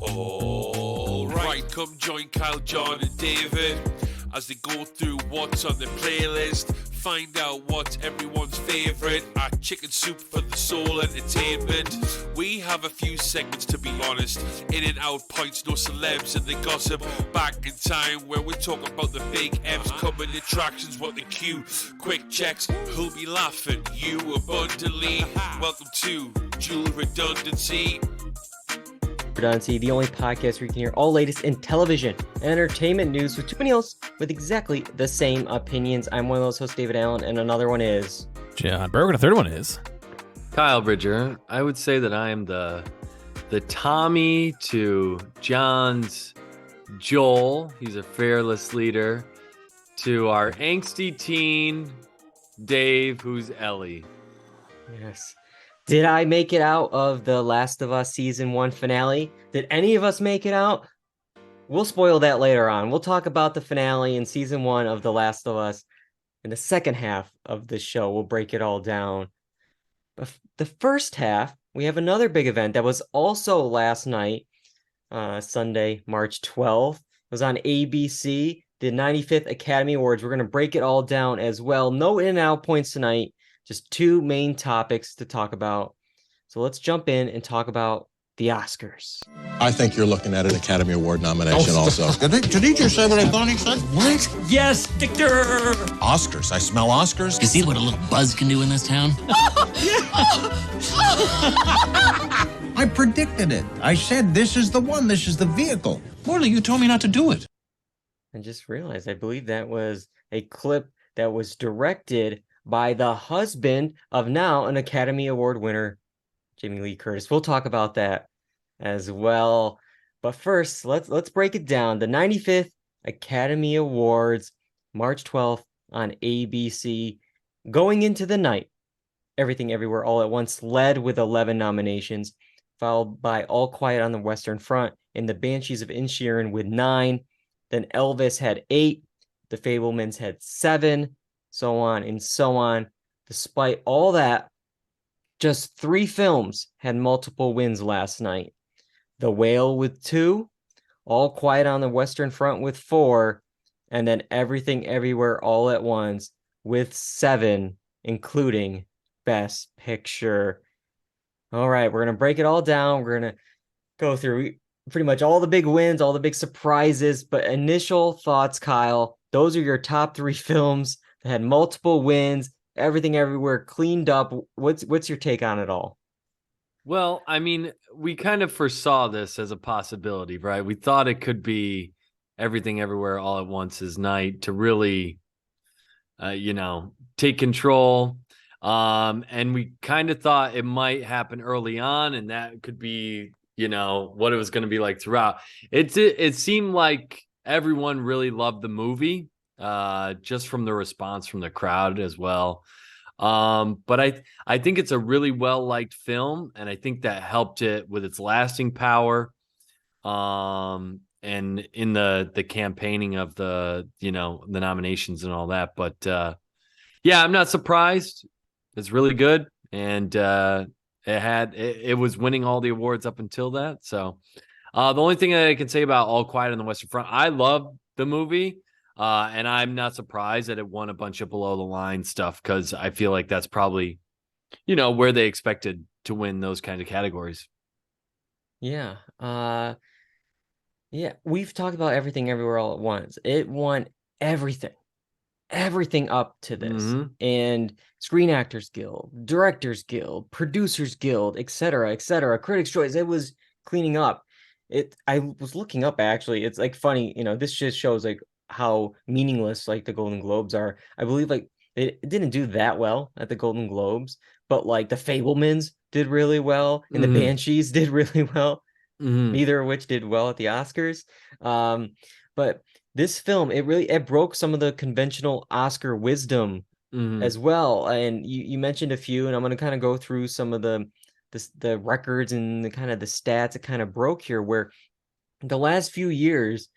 All right, come join Kyle, John, and David as they go through what's on the playlist. Find out what's everyone's favourite at Chicken Soup for the Soul Entertainment. We have a few segments, to be honest. In and out points, no celebs and the gossip. Back in time where we talk about the big M's coming attractions, what the queue. Quick checks, who'll be laughing? You abundantly. Welcome to Dual Redundancy. Redundancy, the only podcast where you can hear all latest in television and entertainment news with two else with exactly the same opinions. I'm one of those hosts, David Allen, and another one is John Berwick, and a third one is Kyle Bridger. I would say that I am the Tommy to John's Joel. He's a fearless leader. To our angsty teen Dave, who's Ellie. Yes. Did I make it out of the Last of Us season 1 finale? Did any of us make it out? We'll spoil that later on. We'll talk about the finale in season 1 of The Last of Us in the second half of the show. We'll break it all down. But the first half, we have another big event that was also last night, Sunday, March 12th. It was on ABC, the 95th Academy Awards. We're going to break it all down as well. No in and out points tonight. Just two main topics to talk about. So let's jump in and talk about the Oscars. I think you're looking at an Academy Award nomination also. Did he just say what I thought he said? What? Yes, Victor! Oscars. I smell Oscars. You see what a little buzz can do in this town? I predicted it. I said this is the one. This is the vehicle. Morley, you told me not to do it. I just realized, I believe that was a clip that was directed by the husband of now an Academy Award winner, Jamie Lee Curtis. We'll talk about that as well. But first, let's break it down. The 95th Academy Awards, March 12th on ABC. Going into the night, Everything Everywhere All at Once led with 11 nominations, followed by All Quiet on the Western Front and The Banshees of Inisherin with 9. Then Elvis had 8. The Fabelmans had 7. So on and so on. Despite all that, just 3 films had multiple wins last night. The Whale with 2, All Quiet on the Western Front with 4, and then Everything Everywhere All at Once with 7, including Best Picture. All right, we're going to break it all down. We're going to go through pretty much all the big wins, all the big surprises, but initial thoughts, Kyle. Those are your top 3 films that had multiple wins, Everything Everywhere cleaned up. What's your take on it all? Well, I mean, we kind of foresaw this as a possibility, right? We thought it could be Everything Everywhere All at Once's night to really, take control. And we kind of thought it might happen early on, and that could be, what it was going to be like throughout. It seemed like everyone really loved the movie. Just from the response from the crowd as well. But I think it's a really well-liked film, and I think that helped it with its lasting power. And in the campaigning of the nominations and all that. But I'm not surprised. It's really good. And it was winning all the awards up until that. So the only thing that I can say about All Quiet on the Western Front, I love the movie. And I'm not surprised that it won a bunch of below the line stuff, because I feel like that's probably, where they expected to win those kind of categories. Yeah. We've talked about Everything Everywhere All at Once. It won everything up to this. Mm-hmm. And Screen Actors Guild, Directors Guild, Producers Guild, etc., Critics' Choice. It was cleaning up. I was looking up, actually. It's like funny, this just shows like how meaningless like the Golden Globes are. I believe like it didn't do that well at the Golden Globes, but like the Fabelmans did really well and the Banshees did really well. Neither of which did well at the Oscars. But this film, it broke some of the conventional Oscar wisdom as well. And you mentioned a few, and I'm going to kind of go through some of the records and the kind of the stats it kind of broke here, where the last few years,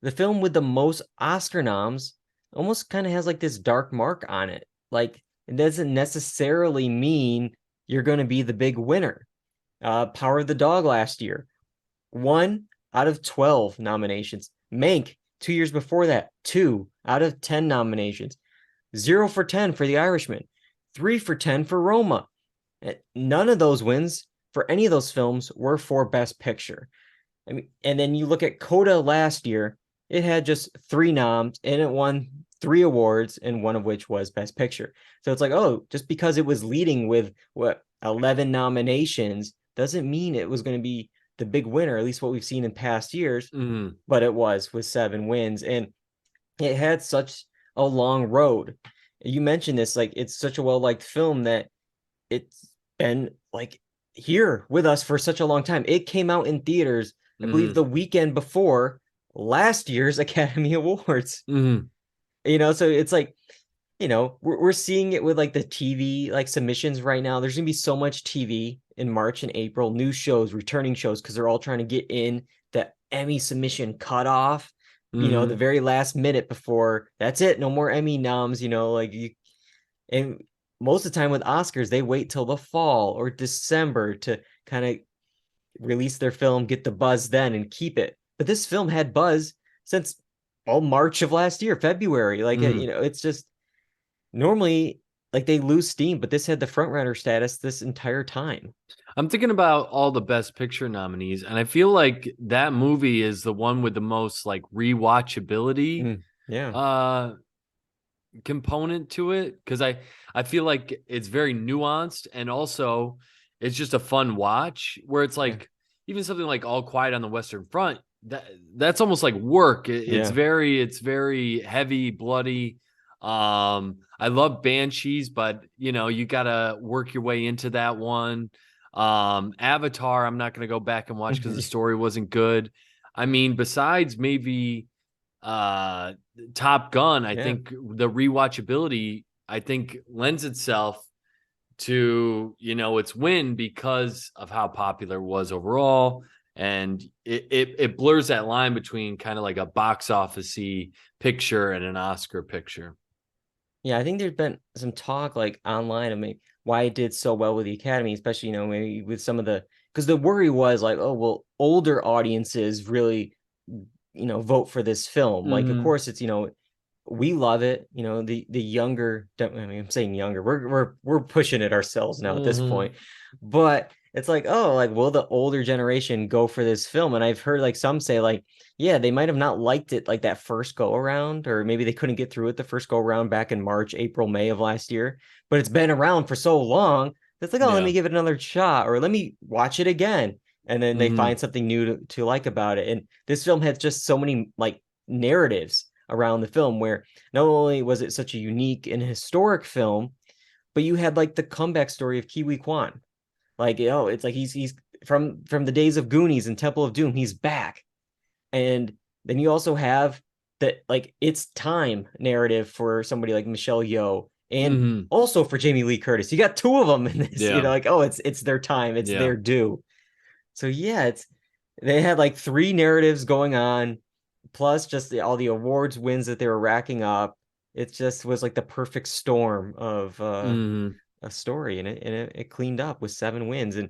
the film with the most Oscar noms almost kind of has like this dark mark on it. Like, it doesn't necessarily mean you're going to be the big winner. Power of the Dog last year won out of 12 nominations. Mank, 2 years before that, 2 out of 10 nominations. 0 for 10 for The Irishman. 3 for 10 for Roma. None of those wins for any of those films were for Best Picture. I mean, and then you look at Coda last year, it had just 3 noms and it won 3 awards, and one of which was Best Picture. So it's like, oh, just because it was leading with 11 nominations doesn't mean it was going to be the big winner, at least what we've seen in past years. But it was with 7 wins, and it had such a long road. You mentioned this, like it's such a well-liked film that it's been like here with us for such a long time. It came out in theaters, I believe, the weekend before last year's Academy Awards. So it's like, we're seeing it with like the TV like submissions right now. There's gonna be so much TV in March and April, new shows, returning shows, because they're all trying to get in the Emmy submission cutoff, the very last minute before that's it, no more Emmy noms, and most of the time with Oscars, they wait till the fall or December to kind of release their film, get the buzz then and keep it. But this film had buzz since March of last year, February. It's just normally like they lose steam, but this had the front runner status this entire time. I'm thinking about all the Best Picture nominees, and I feel like that movie is the one with the most like rewatchability component to it, because I feel like it's very nuanced, and also it's just a fun watch, where it's like even something like All Quiet on the Western Front, that's almost like work. It's very heavy, bloody. I love Banshees, but you gotta work your way into that one. Avatar, I'm not gonna go back and watch because the story wasn't good. I mean, besides maybe Top Gun, I think the rewatchability lends itself to its win because of how popular it was overall. And it blurs that line between kind of like a box office-y picture and an Oscar picture. Yeah, I think there's been some talk like online of maybe why it did so well with the Academy, especially, maybe with some of because the worry was like, oh, well, older audiences really, vote for this film. Like, of course, it's, we love it. The younger, I'm saying younger, we're pushing it ourselves now at this point, but it's like, oh, like, will the older generation go for this film? And I've heard like some say like, yeah, they might have not liked it like that first go around, or maybe they couldn't get through it the first go around back in March, April, May of last year, but it's been around for so long. It's like, oh, let me give it another shot, or let me watch it again. And then they find something new to like about it. And this film has just so many like narratives around the film, where not only was it such a unique and historic film, but you had like the comeback story of Kiwi Kwan. Like, it's like he's from the days of Goonies and Temple of Doom, he's back. And then you also have that like it's time narrative for somebody like Michelle Yeoh, and also for Jamie Lee Curtis. You got 2 of them in this, like, oh, it's their time, it's their due. So they had like 3 narratives going on, plus just all the awards wins that they were racking up. It just was like the perfect storm of a story, and it cleaned up with 7 wins. And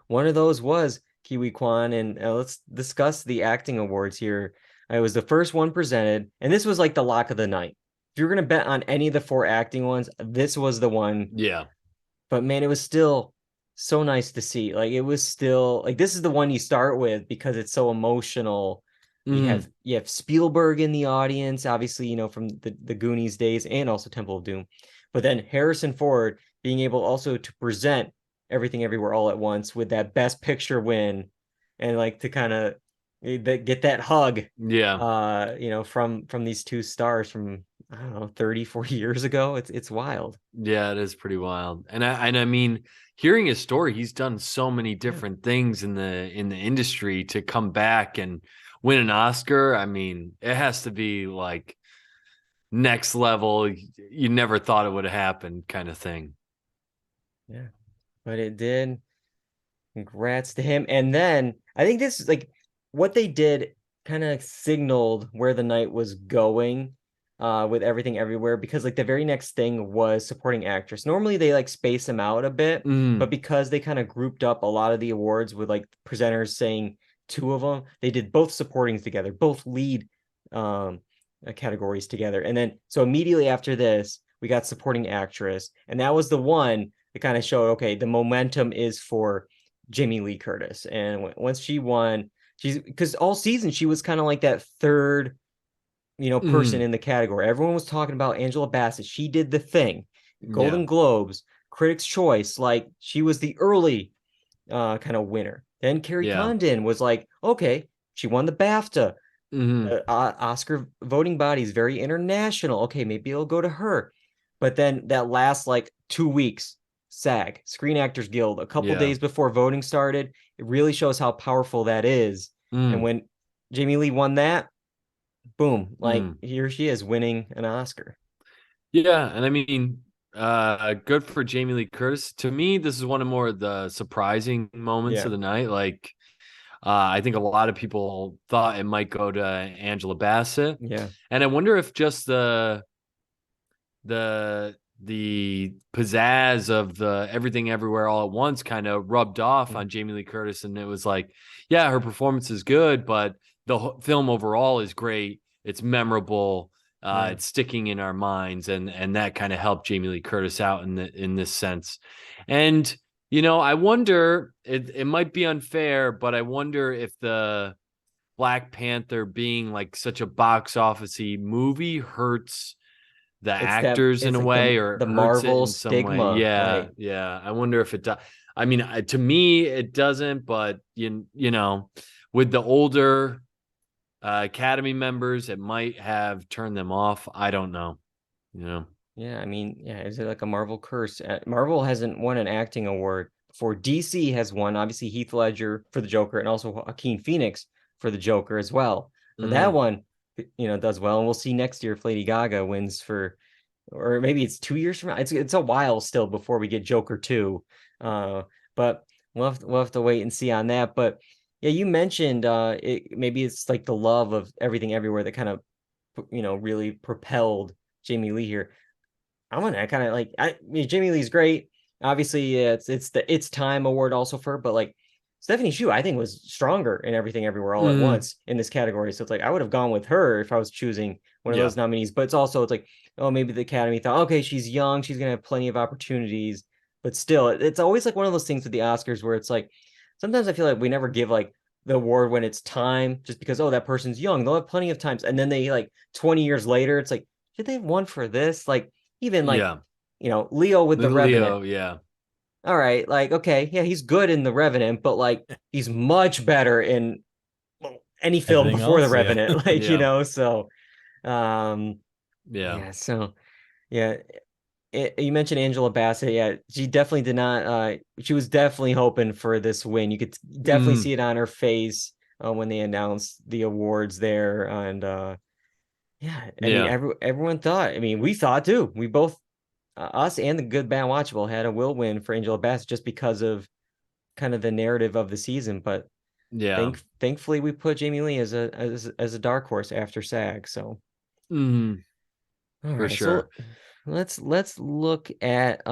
one of those was Kiwi Kwan. And let's discuss the acting awards here. It was the first one presented, and this was like the lock of the night. If you're gonna bet on any of the 4 acting ones, this was the one. But man, it was still so nice to see. Like, it was still like, this is the one you start with because it's so emotional. You have Spielberg in the audience, obviously, from the Goonies days, and also Temple of Doom. But then Harrison Ford being able also to present Everything Everywhere All at Once with that Best Picture win, and like to kind of get that hug, from these 2 stars from, I don't know, 30, 40 years ago. It's wild. Yeah, it is pretty wild. And I mean, hearing his story, he's done so many different things in the industry to come back and win an Oscar. I mean, it has to be like next level. You never thought it would have happened kind of thing. Yeah, but it did. Congrats to him. And then I think this is like what they did kind of signaled where the night was going with Everything Everywhere, because like the very next thing was supporting actress. Normally they like space them out a bit, but because they kind of grouped up a lot of the awards with like presenters saying two of them. They did both supportings together, both lead categories together. And then, so immediately after this, we got supporting actress. And that was the one that kind of showed, okay, the momentum is for Jamie Lee Curtis. And once she won, because all season she was kind of like that third, person in the category. Everyone was talking about Angela Bassett. She did the thing. Golden Globes, Critics' Choice, like she was the early kind of winner. Then Carrie Condon was like, okay, she won the BAFTA. Oscar voting body is very international. Okay, maybe it'll go to her. But then that last like 2 weeks, SAG, Screen Actors Guild, a couple days before voting started, it really shows how powerful that is. And when Jamie Lee won that, boom, like here she is winning an Oscar. Yeah, and I mean, good for Jamie Lee Curtis. To me, this is one of more of the surprising moments of the night. Like, I think a lot of people thought it might go to Angela Bassett. Yeah, and I wonder if just the pizzazz of the Everything Everywhere All at Once kind of rubbed off on Jamie Lee Curtis, and it was like, yeah, her performance is good, but the film overall is great. It's memorable. It's sticking in our minds, and that kind of helped Jamie Lee Curtis out in this sense. And I wonder, it might be unfair, but I wonder if the Black Panther being like such a box office-y movie hurts the actors in a way, or the hurts Marvel it in some stigma. way. Yeah, right? yeah. I wonder if it does. I mean, to me, it doesn't. But with the older Academy members, it might have turned them off. I don't know. Yeah, I mean, is it like a Marvel curse? Marvel hasn't won an acting award before. DC has won, obviously, Heath Ledger for the Joker, and also Joaquin Phoenix for the Joker as well. So that one, does well, and we'll see next year if Lady Gaga wins or maybe it's 2 years from now. It's a while still before we get Joker 2. But we'll have to wait and see on that. But yeah, you mentioned maybe it's like the love of Everything Everywhere that kind of really propelled Jamie Lee here. I'm gonna kind of like Jamie Lee's great. Obviously, it's the It's Time award also for her, but like Stephanie Hsu, I think, was stronger in Everything Everywhere All at Once in this category. So it's like I would have gone with her if I was choosing one of those nominees. But it's like, oh, maybe the Academy thought, okay, she's young, she's gonna have plenty of opportunities. But still, it's always like one of those things with the Oscars where it's like sometimes I feel like we never give like the award when it's time, just because that person's young, they'll have plenty of times, and then they like 20 years later, it's like, should they have won for this? Like even like Leo with The Revenant. Yeah. All right, like, okay, yeah, he's good in The Revenant, but like he's much better in any film Everything before else, The Revenant. Like, so so you mentioned Angela Bassett. Yeah, she definitely did not she was definitely hoping for this win. You could definitely see it on her face when they announced the awards there. And I mean, everyone thought, I mean, we thought too, we both, us and the Good Bad Watchable, had a will win for Angela Bassett just because of kind of the narrative of the season. But thankfully we put Jamie Lee as a dark horse after SAG. So for sure. So let's look at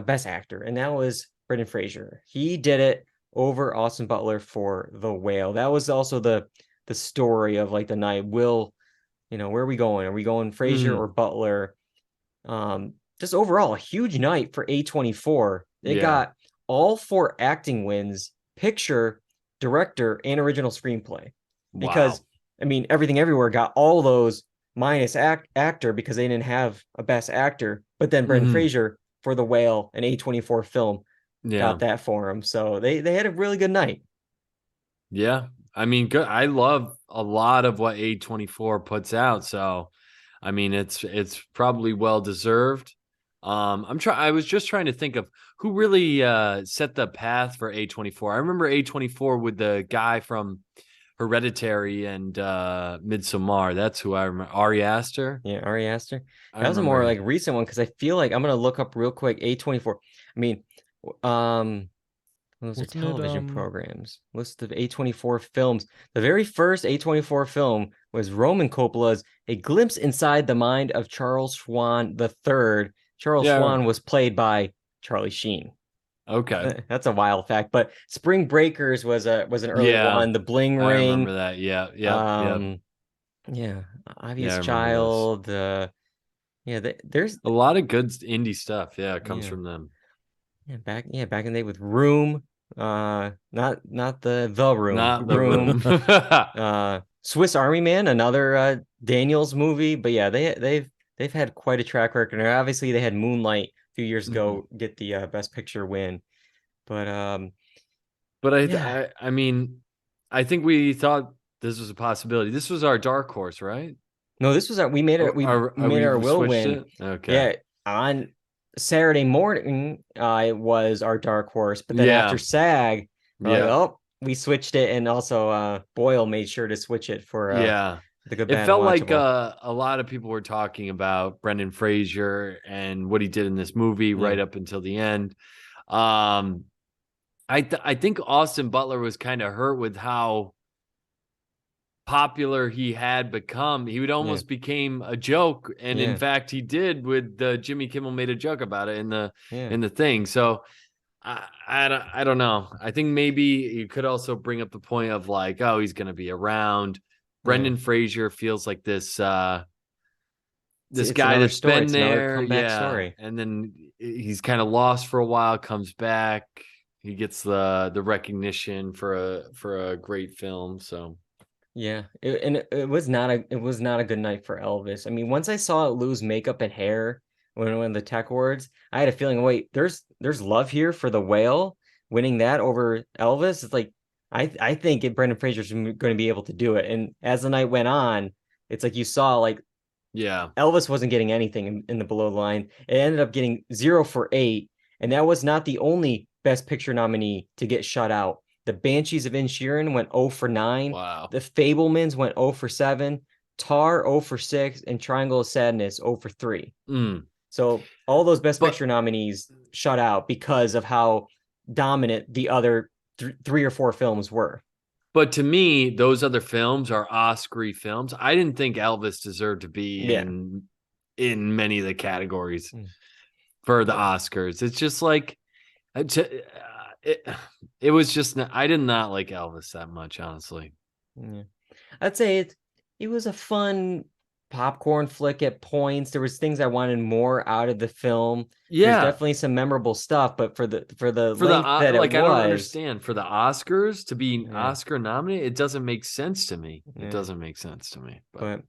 Best Actor, and that was Brendan Fraser. He did it over Austin Butler for The Whale. That was also the story of like the night. Where are we going? Are we going Fraser or Butler? Just overall, a huge night for A24. They got all 4 acting wins: picture, director, and original screenplay. Because I mean, Everything Everywhere got all those minus actor because they didn't have a Best Actor. But then Brendan Fraser for The Whale, an A24 film, got that for him. So they had a really good night. Yeah, I mean, good. I love a lot of what A24 puts out. So, I mean, it's probably well deserved. I was just trying to think of who really set the path for A24. I remember A24 with the guy from Hereditary and Midsommar. That's who I remember. Ari Aster. Yeah, Ari Aster. That was a more like recent one, because I feel like I'm gonna look up real quick. A24. I mean, those are television programs. List of A24 films. The very first A24 film was Roman Coppola's A Glimpse Inside the Mind of Charles Schwann III. Charles Schwann was played by Charlie Sheen. Okay. That's a wild fact. But Spring Breakers was an early Yeah. one. The Bling I Ring. remember that. Yeah. Yeah. Yeah, Yeah, Obvious I remember those. Child. There's A lot of good indie stuff. Yeah, it comes yeah, from them. back in the day with Room. Not the Room. Not the Room. room. Swiss Army Man, another Daniels movie. But yeah, they've had quite a track record. And obviously, they had Moonlight a few years Mhm. ago get the Best Picture win. But But yeah, I mean, I think we thought this was a possibility. This was our dark horse, right? no, this was we made it. We made our We will switched win. it? Okay. Yeah, on Saturday morning, it was our dark horse. But then after Yeah. SAG, we're like, Yeah. oh, we switched it, and also Boyle made sure to switch it for Yeah. the Good, It Bad, and felt like Watchable. a lot of people were talking about Brendan Fraser and what he did in this movie right up until the end. I think Austin Butler was kind of hurt with how popular he had become. He would Yeah, almost became a joke, and in yeah, fact, he did with the Jimmy Kimmel made a joke about it yeah, in the thing. So I don't know. I think maybe you could also bring up the point of like, oh, he's going to be around. yeah. Brendan Fraser feels like this this It's guy another that's story. been It's another there, comeback yeah, story. and then he's kind of lost for a while, comes back, he gets the recognition for a great film. So Yeah, it was not a good night for Elvis. I mean, once I saw it lose makeup and hair when it won the Tech Awards, I had a feeling, wait, there's love here for the Whale winning that over Elvis. It's like I think Brendan Fraser's going to be able to do it. And as the night went on, it's like you saw like yeah, Elvis wasn't getting anything in the below the line. It ended up getting 0 for 8, and that was not the only Best Picture nominee to get shut out. The Banshees of Inisherin went 0 for 9. wow. The Fablemans went 0 for 7. Tar 0 for 6, and Triangle of Sadness 0 for 3. Mm. So all those Best But Picture nominees shut out because of how dominant the other 3 or 4 films were. But to me, those other films are Oscar-y films. I didn't think Elvis deserved to be Yeah. in many of the categories Mm. for the Oscars. It's just like it was just I did not like Elvis that much, honestly. Yeah. I'd say it was a fun popcorn flick at points. There was things I wanted more out of the film. There's Yeah, definitely some memorable stuff, but for the for the length that it like I don't was, understand for the Oscars to be yeah, Oscar nominated, it doesn't make sense to me. It yeah. doesn't make sense to me. But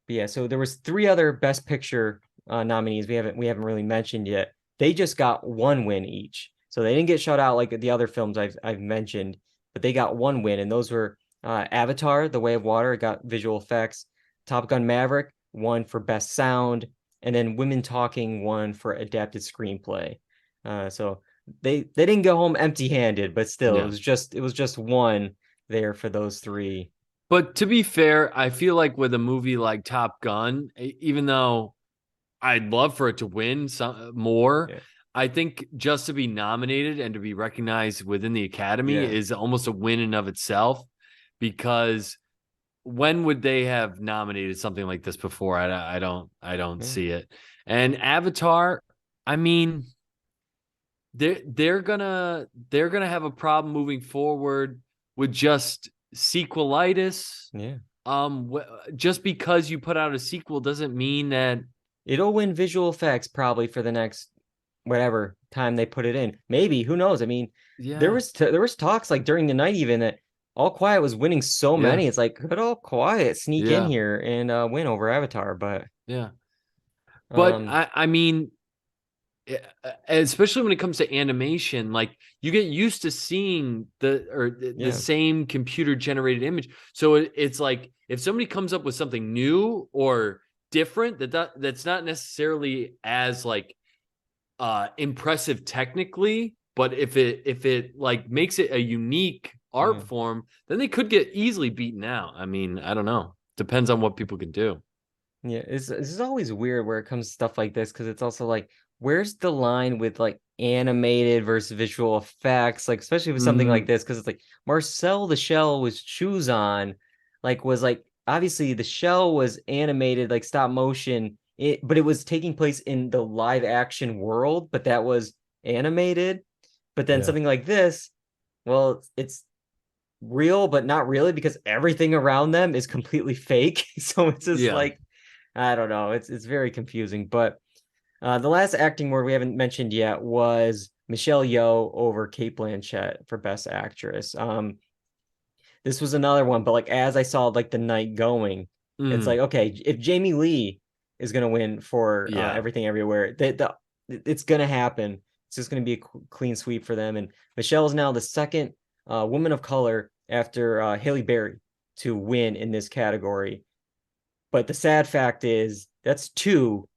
yeah, so there was 3 other Best Picture nominees we haven't really mentioned yet. They just got 1 win each. So they didn't get shut out like the other films I've mentioned, but they got 1 win, and those were Avatar: The Way of Water got visual effects, Top Gun Maverick won for best sound, and then Women Talking won for adapted screenplay. So they didn't go home empty-handed, but still Yeah. it was just 1 there for those 3. But to be fair, I feel like with a movie like Top Gun, even though I'd love for it to win some more, Yeah. I think just to be nominated and to be recognized within the Academy Yeah. is almost a win in of itself, because when would they have nominated something like this before? I don't see it. And Avatar, I mean, they're gonna have a problem moving forward with just sequelitis. Yeah. Just because you put out a sequel doesn't mean that It'll win visual effects probably for the next whatever time they put it in. Maybe, who knows? I mean, there was talks like during the night even that All Quiet was winning so Yeah. many. It's like, could All Quiet sneak in Yeah. here and win over Avatar? But yeah. But um, I mean, especially when it comes to animation, like you get used to seeing the Yeah. same computer generated image. So it's like if somebody comes up with something new or different that's not necessarily as like impressive technically, but if it like makes it a unique art form, then they could get easily beaten out. I mean, I don't know. Depends on what people can do. yeah, this is always weird where it comes to stuff like this because it's also like, where's the line with like animated versus visual effects? Like, especially with something like this, because it's like Marcel the Shell was Choose On, like was like obviously the shell was animated like stop motion, but it was taking place in the live action world, but that was animated, but then Yeah. something like this, well, it's real, but not really because everything around them is completely fake. So it's just Yeah. like, I don't know. It's very confusing. But the last acting award we haven't mentioned yet was Michelle Yeoh over Kate Blanchett for Best Actress. This was another one, but like as I saw like the night going, it's like, okay, if Jamie Lee is gonna win for Yeah. Everything Everywhere, it's gonna happen. It's just gonna be a clean sweep for them. And Michelle is now the second woman of color after Halle Berry to win in this category. But the sad fact is that's 2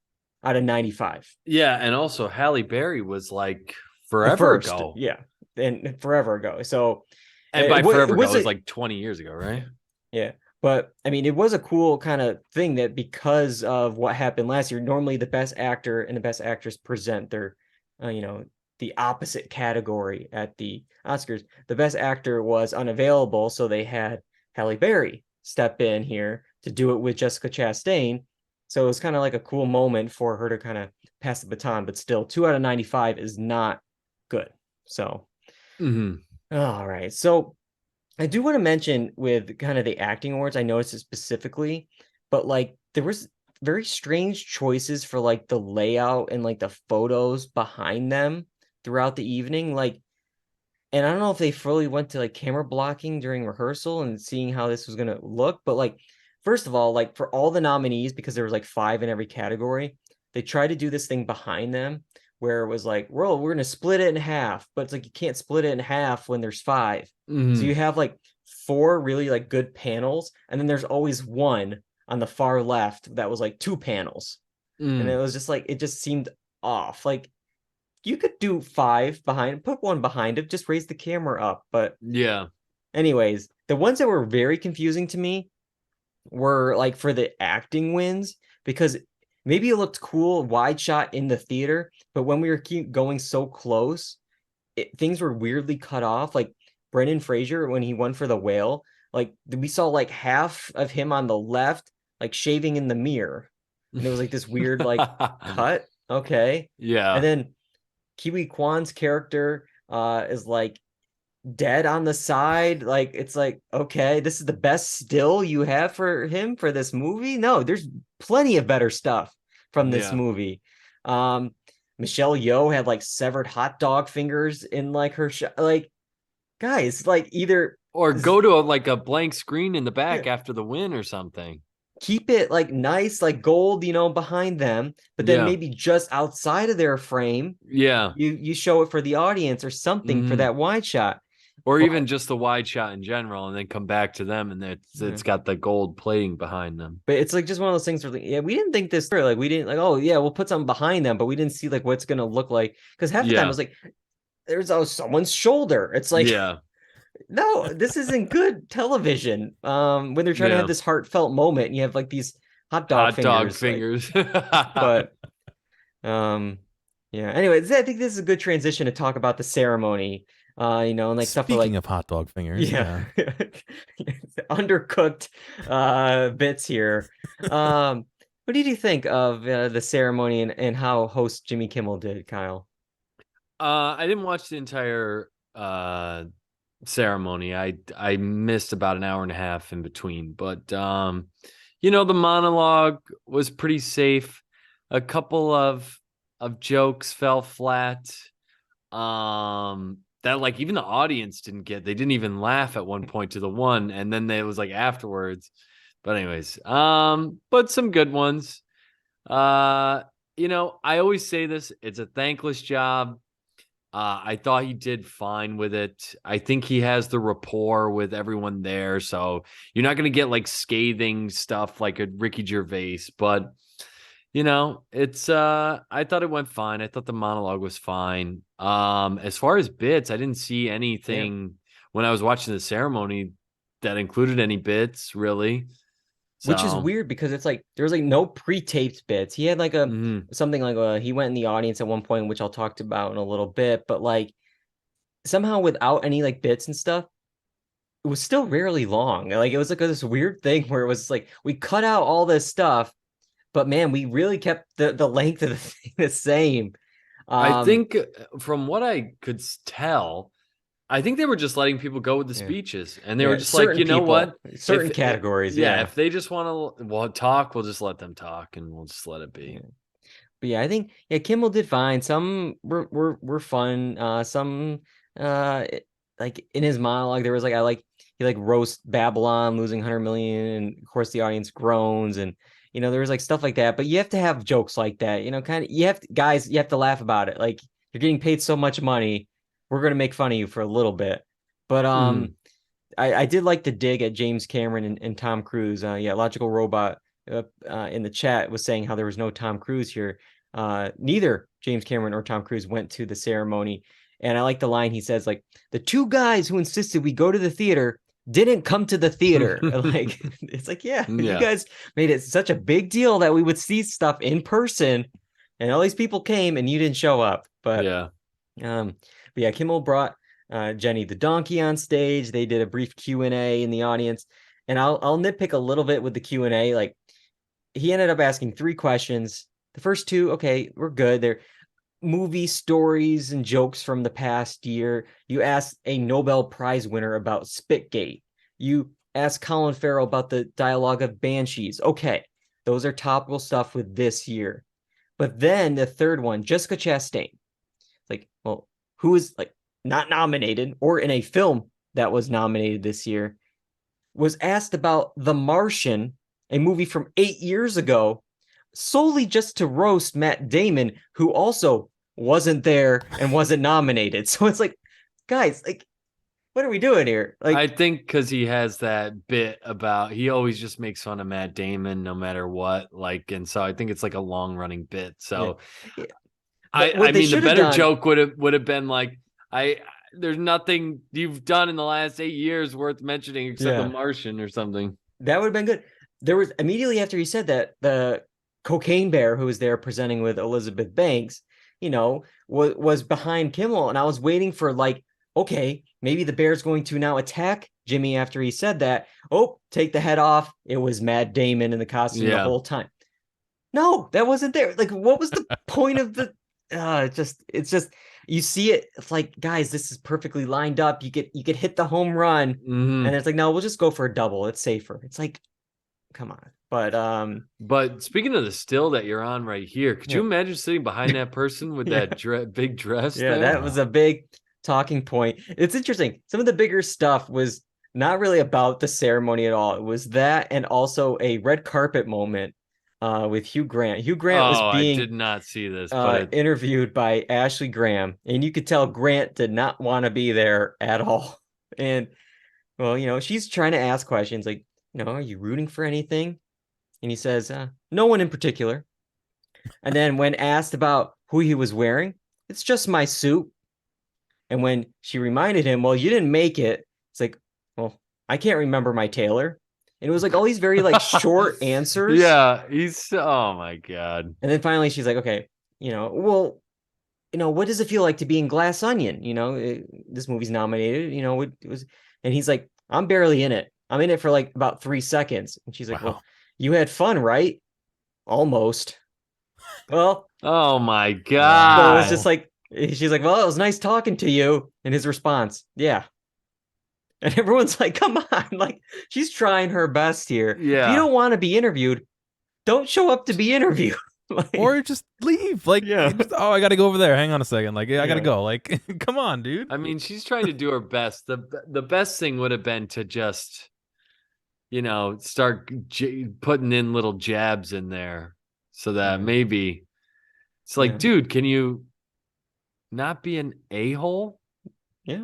out of 95. Yeah, and also Halle Berry was like The forever first, ago. yeah, and forever ago. So, And by it wa- forever it was ago, it was a- like 20 years ago, right? yeah, but I mean, it was a cool kind of thing that because of what happened last year, normally the best actor and the best actress present their, the opposite category at the Oscars. The best actor was unavailable, so they had Halle Berry step in here to do it with Jessica Chastain. So it was kind of like a cool moment for her to kind of pass the baton, but still 2 out of 95 is not good. So, all right. So I do want to mention with kind of the acting awards, I noticed it specifically, but like there was very strange choices for like the layout and like the photos behind them throughout the evening. Like, and I don't know if they fully went to like camera blocking during rehearsal and seeing how this was gonna look, but like first of all, like for all the nominees, because there was like 5 in every category, they tried to do this thing behind them where it was like, well, we're gonna split it in half, but it's like you can't split it in half when there's 5. So you have like 4 really like good panels, and then there's always one on the far left that was like 2 panels. And it was just like it just seemed off. Like you could do 5 behind, put one behind it, just raise the camera up. But Yeah. anyways, the ones that were very confusing to me were like for the acting wins, because maybe it looked cool wide shot in the theater, but when we were keep going so close, things were weirdly cut off. Like Brendan Fraser, when he won for The Whale, like we saw like half of him on the left, like shaving in the mirror. And it was like this weird like cut. Okay. Yeah. And then Kiwi Kwan's character is like dead on the side. Like it's like, okay, this is the best still you have for him for this movie? No, there's plenty of better stuff from this movie. Michelle Yeoh had like severed hot dog fingers in like her like guys, like either Or go to like a blank screen in the back after the win or something. Keep it like nice, like gold, behind them, but then maybe just outside of their frame, you show it for the audience or something for that wide shot. Or even just the wide shot in general, and then come back to them, and it's got the gold plating behind them. But it's like just one of those things where, like, we didn't think this through. Like, we didn't like, oh yeah, we'll put something behind them, but we didn't see like what's gonna look like. Because half the time it was like, there's someone's shoulder. It's like, no, this isn't good television. When they're trying to have this heartfelt moment, and you have like these hot dog fingers. But yeah. Anyways, I think this is a good transition to talk about the ceremony. And like stuff Speaking like of hot dog fingers, undercooked bits here. What did you think of the ceremony and how host Jimmy Kimmel did, Kyle? I didn't watch the entire ceremony. I missed about an hour and a half in between, but the monologue was pretty safe. A couple of jokes fell flat. That like even the audience didn't get. They didn't even laugh at one point to the one, and then it was like afterwards. But anyways, but some good ones. I always say this, it's a thankless job. I thought he did fine with it. I think he has the rapport with everyone there, so you're not going to get like scathing stuff like a Ricky Gervais, but it's I thought it went fine. I thought the monologue was fine. As far as bits, I didn't see anything when I was watching the ceremony that included any bits really. Which is weird because it's like there's like no pre-taped bits. He had like something like he went in the audience at one point, which I'll talk about in a little bit, but like somehow without any like bits and stuff, it was still rarely long. Like it was like this weird thing where it was like we cut out all this stuff, but man, we really kept the length of the thing the same. I think from what I could tell, I think they were just letting people go with the speeches, and they were just like, you know what, certain categories, if they just want to talk, we'll just let them talk, and we'll just let it be. Yeah. But yeah, I think Kimmel did fine. Some were fun. Some like in his monologue, there was like he roast Babylon losing 100 million, and of course the audience groans, and there was like stuff like that. But you have to have jokes like that, kind of. You have to laugh about it. Like, you're getting paid so much money, we're gonna make fun of you for a little bit. But I did like the dig at James Cameron and Tom Cruise. Logical Robot in the chat was saying how there was no Tom Cruise here. Neither James Cameron or Tom Cruise went to the ceremony. And I like the line he says, like, the two guys who insisted we go to the theater didn't come to the theater. Like, it's like, yeah, you guys made it such a big deal that we would see stuff in person, and all these people came and you didn't show up. But Kimmel brought Jenny the donkey on stage. They did a brief Q&A in the audience, and I'll nitpick a little bit with the Q&A. Like, he ended up asking 3 questions. The first 2, okay, we're good. They're movie stories and jokes from the past year. You asked a Nobel Prize winner about Spitgate. You asked Colin Farrell about the dialogue of Banshees. Okay, those are topical stuff with this year. But then the third one, Jessica Chastain. Like, well, who is like not nominated or in a film that was nominated this year, was asked about The Martian, a movie from 8 years ago, solely just to roast Matt Damon, who also wasn't there and wasn't nominated. So it's like, guys, like, what are we doing here? Like, I think because he has that bit about, he always just makes fun of Matt Damon no matter what. Like, and so I think it's like a long running bit. So I mean, the better joke would have been like, there's nothing you've done in the last 8 years worth mentioning except The Martian or something. That would have been good. There was immediately after he said that, the Cocaine Bear, who was there presenting with Elizabeth Banks, was behind Kimmel, and I was waiting for, like, okay, maybe the bear's going to now attack Jimmy after he said that. Oh, take the head off. It was Matt Damon in the costume the whole time. No, that wasn't there. Like, what was the point of the? It's just you see it. It's like, guys, this is perfectly lined up. You could hit the home run, and it's like, no, we'll just go for a double. It's safer. It's like, come on. But speaking of the still that you're on right here, could you imagine sitting behind that person with that big dress? Yeah, that was a big talking point. It's interesting. Some of the bigger stuff was not really about the ceremony at all. It was that, and also a red carpet moment with Hugh Grant. Hugh Grant was being I did not see this, but interviewed by Ashley Graham, and you could tell Grant did not want to be there at all. And well, she's trying to ask questions like, are you rooting for anything? And he says, no one in particular. And then when asked about who he was wearing, it's just my suit. And when she reminded him, well, you didn't make it, it's like, well, I can't remember my tailor. And it was like all these very like short answers. Yeah, oh my God. And then finally she's like, okay, well, what does it feel like to be in Glass Onion? This movie's nominated, it was, and he's like, I'm barely in it. I'm in it for like about 3 seconds. And she's like, well, you had fun, right? Almost. Well, oh my God. So it's just like, she's like, well, it was nice talking to you. And his response, yeah. And everyone's like, come on. Like, she's trying her best here. Yeah. If you don't want to be interviewed, don't show up to be interviewed. Like, or just leave. Like, I got to go over there. Hang on a second. Like, I got to go. Like, come on, dude. I mean, she's trying to do her best. The best thing would have been to just, start putting in little jabs in there so that maybe it's like, dude, can you not be an a-hole? Yeah.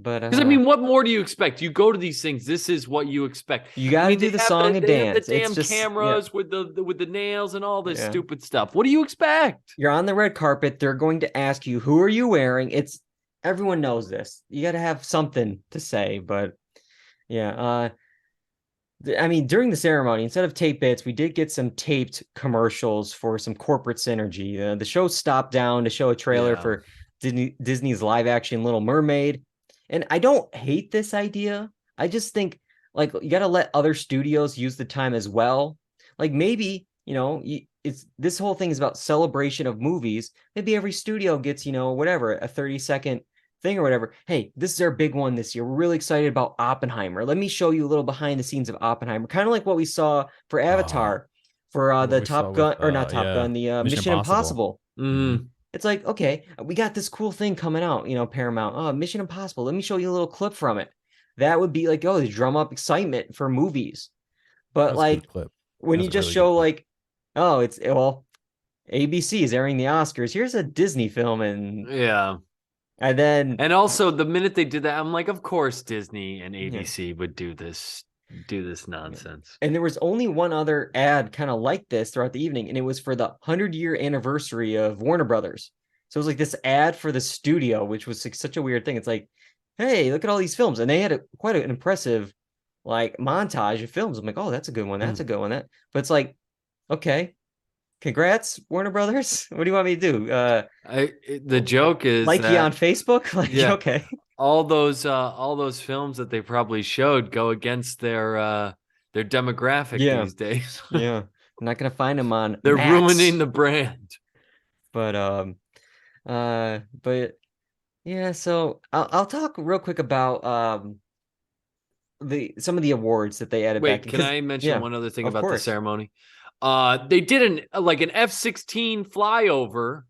But because I mean, what more do you expect? You go to these things. This is what you expect. You got to do the song and dance. The damn cameras with the nails and all this stupid stuff. What do you expect? You're on the red carpet. They're going to ask you, who are you wearing? Everyone knows this. You got to have something to say. But yeah, I mean, during the ceremony, instead of tape bits, we did get some taped commercials for some corporate synergy. The show stopped down to show a trailer for Disney's live action Little Mermaid. And I don't hate this idea. I just think, like, you got to let other studios use the time as well. Like, maybe, it's this whole thing is about celebration of movies. Maybe every studio gets, whatever, a 30-second thing or whatever. Hey, this is our big one this year. We're really excited about Oppenheimer. Let me show you a little behind the scenes of Oppenheimer. Kind of like what we saw for Avatar, for the Top Gun, or not Top Gun, the Mission Impossible. It's like, okay, we got this cool thing coming out, Paramount. Oh, Mission Impossible. Let me show you a little clip from it. That would be like, oh, they drum up excitement for movies. But like, when you just show like, oh, ABC is airing the Oscars. Here's a Disney film, and also the minute they did that, I'm like, of course Disney and ABC would do this nonsense. And there was only one other ad kind of like this throughout the evening, and it was for the 100-year anniversary of Warner Brothers. So it was like this ad for the studio, which was like such a weird thing. It's like, hey, look at all these films, and they had quite an impressive like montage of films. I'm like, oh, that's a good one. That's a good one. But it's like, okay, congrats, Warner Brothers. What do you want me to do? The joke is like you on Facebook. Like, okay, all those films that they probably showed go against their demographic these days. I'm not gonna find them on. They're ruining the brand. But yeah. So I'll talk real quick about some of the awards that they added back. Can I mention one other thing about the ceremony? They did an F-16 flyover.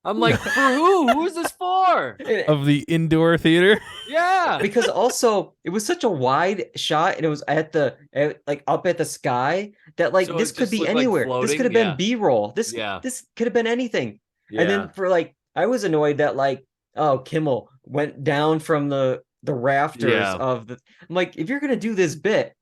I'm like, for who? Who is this for? Of the indoor theater? Yeah. Because also it was such a wide shot, and it was up at the sky that like this could be anywhere. This could have been B-roll. This could have been anything. Yeah. And then for like, I was annoyed that like, oh, Kimmel went down from the rafters of the. I'm like, if you're gonna do this bit,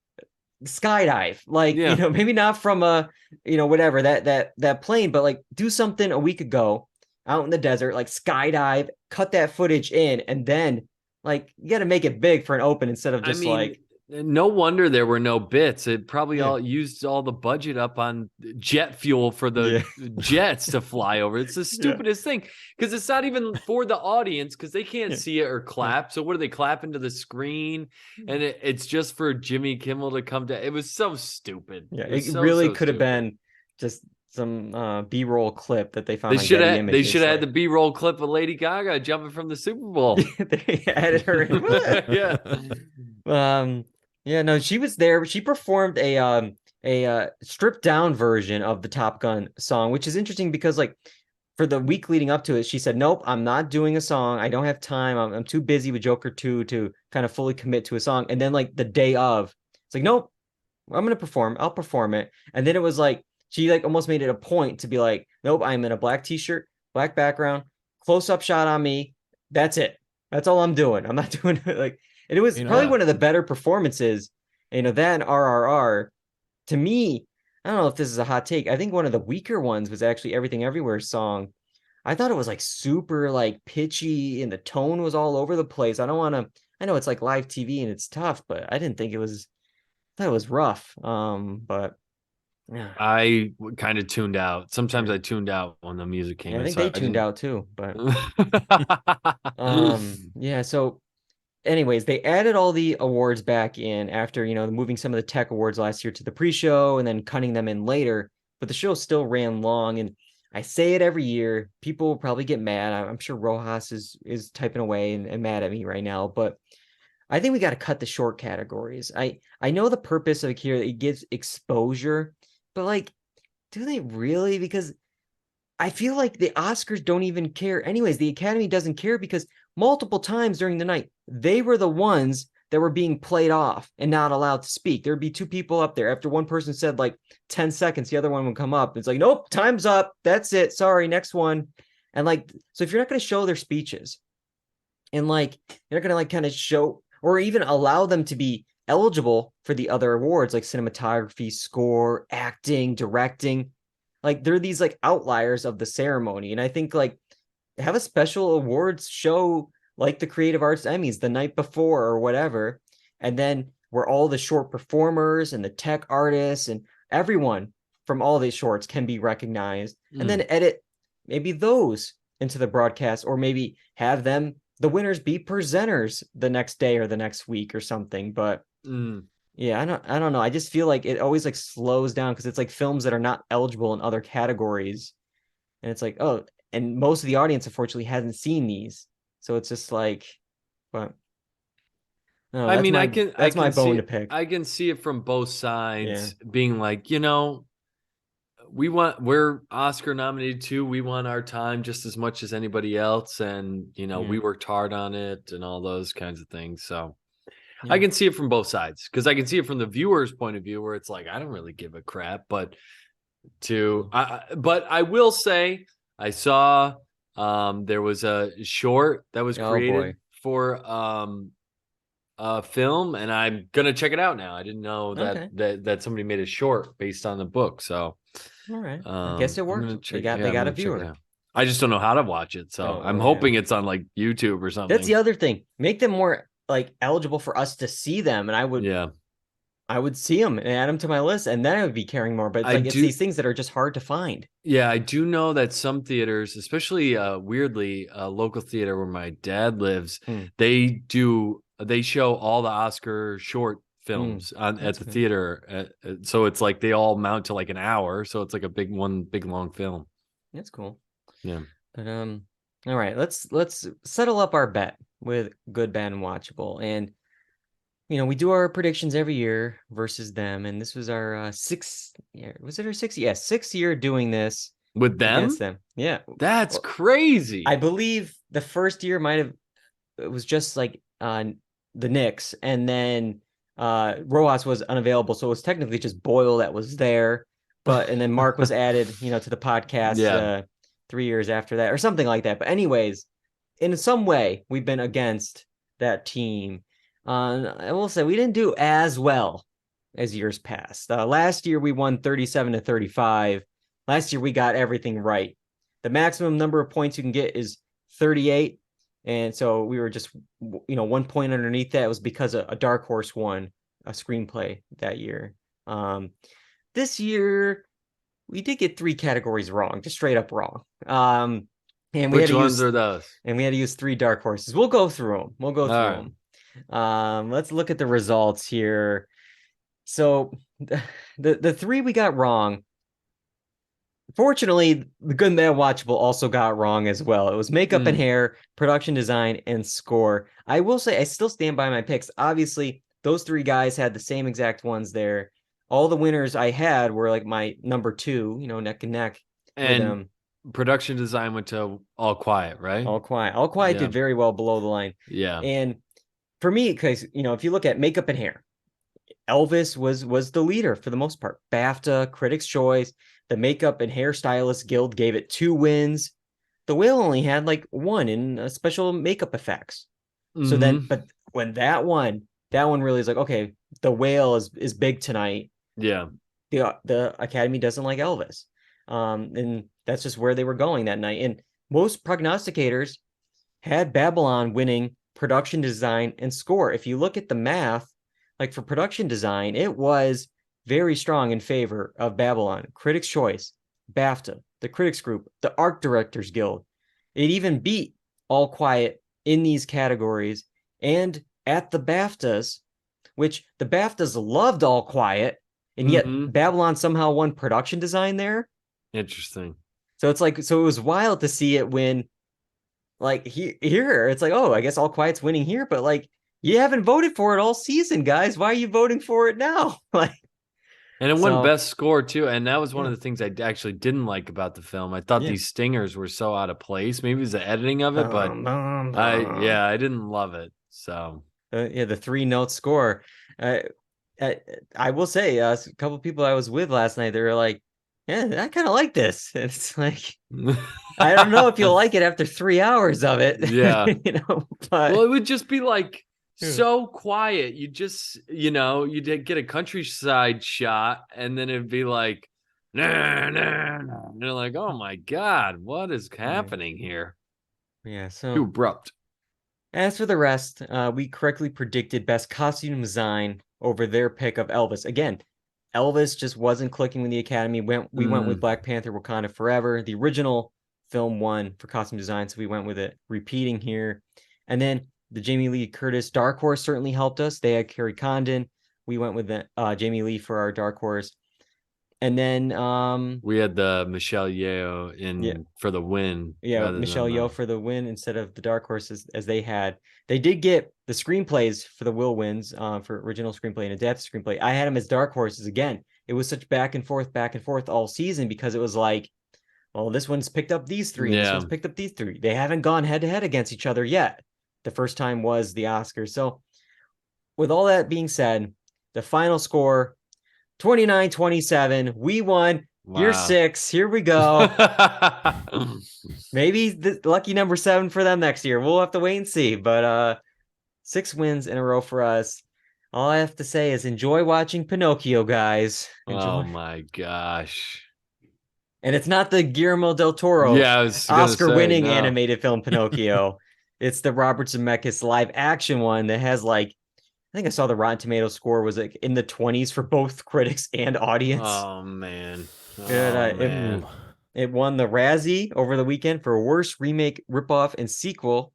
skydive, like maybe not from a whatever that plane, but like do something a week ago out in the desert, like skydive, cut that footage in, and then like you got to make it big for an open instead of just like. No wonder there were no bits. It probably all used all the budget up on jet fuel for the jets to fly over. It's the stupidest thing, because it's not even for the audience, because they can't see it or clap. So what do they clap into the screen? And it's just for Jimmy Kimmel to come to. It was so stupid. Yeah, it really could have been just some B-roll clip that they found. They should have had the B-roll clip of Lady Gaga jumping from the Super Bowl. They added her in. No, she was there. She performed a stripped down version of the Top Gun song, which is interesting because like for the week leading up to it, she said, nope, I'm not doing a song. I don't have time. I'm too busy with Joker 2 to kind of fully commit to a song. And then like the day of, it's like, nope, I'm going to perform. I'll perform it. And then it was like, she like almost made it a point to be like, nope, I'm in a black t-shirt, black background, close up shot on me. That's it. That's all I'm doing. I'm not doing it like. And it was probably one of the better performances, than RRR. To me, I don't know if this is a hot take. I think one of the weaker ones was actually Everything Everywhere song. I thought it was like super like pitchy, and the tone was all over the place. I know it's like live TV and it's tough, but I didn't think it was. I thought it was rough. But yeah. I kind of tuned out. Sometimes I tuned out when the music came. I think they tuned out too, but So anyways, they added all the awards back in after, moving some of the tech awards last year to the pre-show and then cutting them in later, but the show still ran long. And I say it every year, people will probably get mad. I'm sure Rojas is typing away and mad at me right now, but I think we got to cut the short categories. I know the purpose of here, it gives exposure, but like, do they really? Because I feel like the Oscars don't even care. Anyways, the Academy doesn't care because multiple times during the night, they were the ones that were being played off and not allowed to speak. There'd be two people up there. After one person said like 10 seconds, the other one would come up. It's like, nope, time's up. That's it. Sorry, next one. And like, so if you're not going to show their speeches and like, you're not going to like kind of show or even allow them to be eligible for the other awards like cinematography, score, acting, directing, like they're these like outliers of the ceremony. And I think like have a special awards show like the Creative Arts Emmys the night before or whatever. And then where all the short performers and the tech artists and everyone from all these shorts can be recognized, and then edit maybe those into the broadcast, or maybe have them, the winners, be presenters the next day or the next week or something. But Yeah, I don't know. I just feel like it always like slows down because it's like films that are not eligible in other categories. And it's like, oh, and most of the audience unfortunately hasn't seen these. So it's just like, but no, I mean, I that's my can see bone to it. pick. I can see it from both Yeah. sides, being like, we're Oscar nominated too. We want our time just as much as anybody else, and Yeah. we worked hard on it and all those kinds of things. So I Yeah. can see it from both sides, because I can see it from the viewer's point of view, where it's like, I don't really give a crap. But but I will say, I saw there was a short that was Oh boy. created for film, and I'm gonna check it out now. I didn't know Okay. that somebody made a short based on the book. So All right. I guess it I'm worked. gonna They check. got Yeah, they I'm got a gonna check it viewer. out. I just don't know how to watch it, so I'm Oh yeah. hoping it's on like YouTube or something. That's the other thing. Make them more like eligible for us to see them, and Yeah, I would see them and add them to my list, and then I would be caring more. But it's I like it's do. these things that are just hard to find. Yeah, I do know that some theaters, especially weirdly, a local theater where my dad lives, Hmm. they show all the Oscar short films at That's the good. theater. So it's like they all mount to like an hour. So it's like a big long film. That's cool. Yeah. But all right, let's settle up our bet with good, bad, and watchable. And we do our predictions every year versus them, and this was our sixth year. Was it our sixth? Yeah, sixth year doing this With against them? them. Yeah. That's Well, crazy. I believe the first year it was just like the Knicks, and then Rojas was unavailable, so it was technically just Boyle that was there. And then Mark was added, to the podcast Yeah. 3 years after that, or something like that. But anyways, in some way, we've been against that team. I will say we didn't do as well as years past. Last year we won 37-35. Last year we got everything right. The maximum number of points you can get is 38. And so we were just, 1 point underneath that. It was because a dark horse won a screenplay that year. This year, we did get 3 categories wrong, just straight up wrong. And we Which had to ones use, are those? And we had to use 3 dark horses. We'll go through them. Let's look at the results here. So the 3 we got wrong. Fortunately, the good and bad watchable also got wrong as well. It was makeup and hair, production design, and score. I will say I still stand by my picks. Obviously, those 3 guys had the same exact ones there. All the winners I had were like my number 2, neck and neck. And production design went to All Quiet, right? All Quiet did very well below the line. Yeah. And for me, because if you look at makeup and hair, Elvis was the leader for the most part. BAFTA, Critics' Choice, the Makeup and Hairstylist Guild gave it 2 wins. The Whale only had like 1 in special makeup effects. So then, but when that one really is like, okay, The Whale is big tonight. Yeah. The Academy doesn't like Elvis. And that's just where they were going that night. And most prognosticators had Babylon winning production design and score. If you look at the math, like for production design, it was very strong in favor of Babylon. Critics' Choice, BAFTA, the Critics Group, the Art Directors Guild. It even beat All Quiet in these categories. And at the BAFTAs, which the BAFTAs loved All Quiet, and yet Babylon somehow won production design there. Interesting. So it's like, so it was wild to see it win. Like here, it's like, oh, I guess All Quiet's winning here, but like, you haven't voted for it all season, guys. Why are you voting for it now? And it won best score too. And that was one of the things I actually didn't like about the film. I thought these stingers were so out of place. Maybe it was the editing of it, but I didn't love it. So the 3-note score. I will say, a couple of people I was with last night, they were like, yeah, I kind of like this. And it's like, I don't know if you'll like it after 3 hours of it. Yeah. But well, it would just be like so quiet. You just, you'd get a countryside shot, and then it'd be like, nah, nah, nah. And you're like, oh my God, what is happening here? Yeah. So too abrupt. As for the rest, we correctly predicted best costume design over their pick of Elvis. Again, Elvis just wasn't clicking with the Academy. We went with Black Panther: Wakanda Forever. The original film won for costume design, so we went with it. Repeating here. And then the Jamie Lee Curtis Dark Horse certainly helped us. They had Carrie Condon. we went with Jamie Lee for our dark horse. And then we had the Michelle Yeoh for the win. Yeah, Michelle Yeoh for the win instead of the dark horses as they had. They did get the screenplays for the Will wins for original screenplay and adapted screenplay. I had them as dark horses again. It was such back and forth all season because it was like, well, this one's picked up these three, and this one's picked up these three. They haven't gone head to head against each other yet. The first time was the Oscars. So with all that being said, the final score, 29-27. We won. Wow. Year 6. Here we go. Maybe the lucky number 7 for them next year. We'll have to wait and see. But 6 wins in a row for us. All I have to say is enjoy watching Pinocchio, guys. Enjoy. Oh my gosh. And it's not the Guillermo del Toro Oscar-winning animated film Pinocchio. It's the Robert Zemeckis live action one that has like, I think I saw the Rotten Tomato score was like in the 20s for both critics and audience. Oh man. It won the Razzie over the weekend for worst remake, ripoff, and sequel.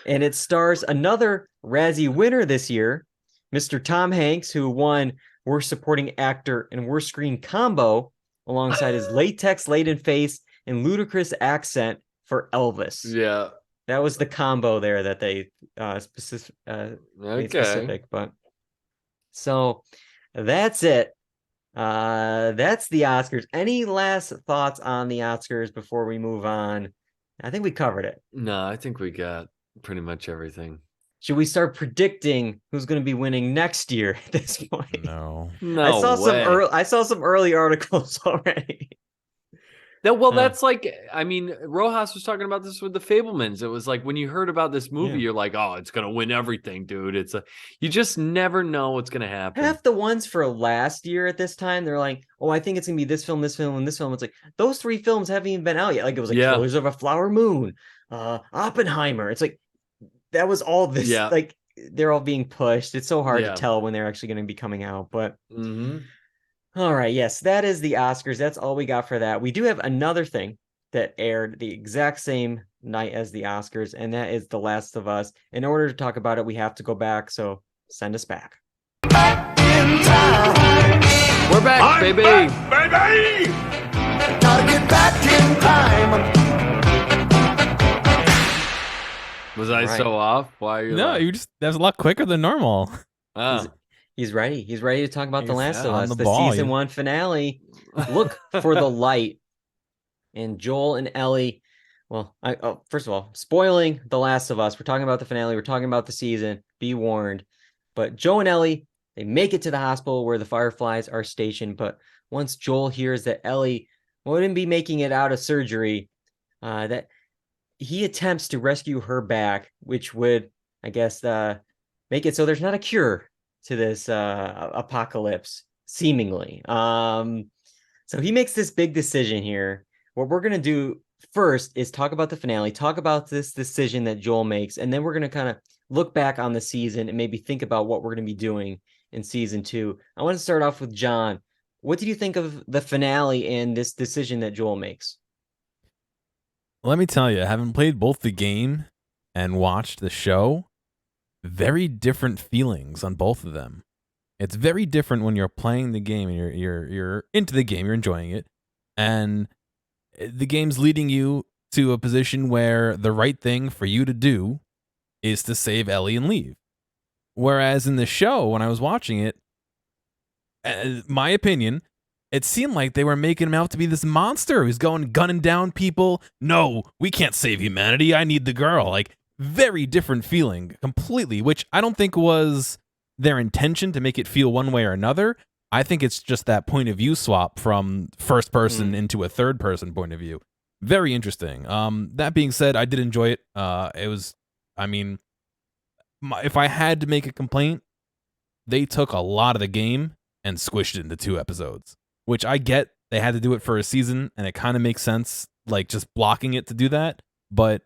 And it stars another Razzie winner this year, Mr. Tom Hanks, who won worst supporting actor and worst screen combo alongside his latex-laden face and ludicrous accent for Elvis. Yeah. That was the combo there that they made specific. But so that's it. That's the Oscars. Any last thoughts on the Oscars before we move on? I think we covered it. No, I think we got pretty much everything. Should we start predicting who's going to be winning next year at this point? No. I saw some early articles already. That's like, I mean, Rojas was talking about this with the Fablemans. It was like when you heard about this movie, you're like, oh, it's gonna win everything, dude. You just never know what's gonna happen. Half the ones for last year at this time, they're like, oh, I think it's gonna be this film, and this film. It's like those 3 films haven't even been out yet. Like it was like Killers of a Flower Moon, Oppenheimer. It's like that was all this. Yeah. Like they're all being pushed. It's so hard to tell when they're actually going to be coming out. But all right, yes, that is the Oscars. That's all we got for that. We do have another thing that aired the exact same night as the Oscars, and that is The Last of Us. In order to talk about it, we have to go back, so send us back. Back in time. We're back, baby! Baby! Gotta get back in time. Was I so off? Why are you that was a lot quicker than normal. He's ready. He's ready to talk about The Last of Us, the ball, season 1 finale. Look for the light. And Joel and Ellie. Well, first of all, spoiling The Last of Us. We're talking about the finale. We're talking about the season. Be warned. But Joel and Ellie, they make it to the hospital where the Fireflies are stationed. But once Joel hears that Ellie wouldn't be making it out of surgery, that he attempts to rescue her back, which would, I guess, make it so there's not a cure to this apocalypse, seemingly. So he makes this big decision here. What we're going to do first is talk about the finale, talk about this decision that Joel makes, and then we're going to kind of look back on the season and maybe think about what we're going to be doing in season 2. I want to start off with John. What did you think of the finale and this decision that Joel makes? Let me tell you, having played both the game and watched the show, very different feelings on both of them. It's very different when you're playing the game and you're into the game, you're enjoying it, and the game's leading you to a position where the right thing for you to do is to save Ellie and leave. Whereas in the show, when I was watching it, my opinion, it seemed like they were making him out to be this monster who's gunning down people. No, we can't save humanity. I need the girl. Like, very different feeling completely, which I don't think was their intention to make it feel one way or another. I think it's just that point of view swap from first person into a third person point of view. Very interesting. That being said, I did enjoy it. If I had to make a complaint, they took a lot of the game and squished it into 2 episodes, which I get. They had to do it for a season, and it kind of makes sense, like just blocking it to do that. But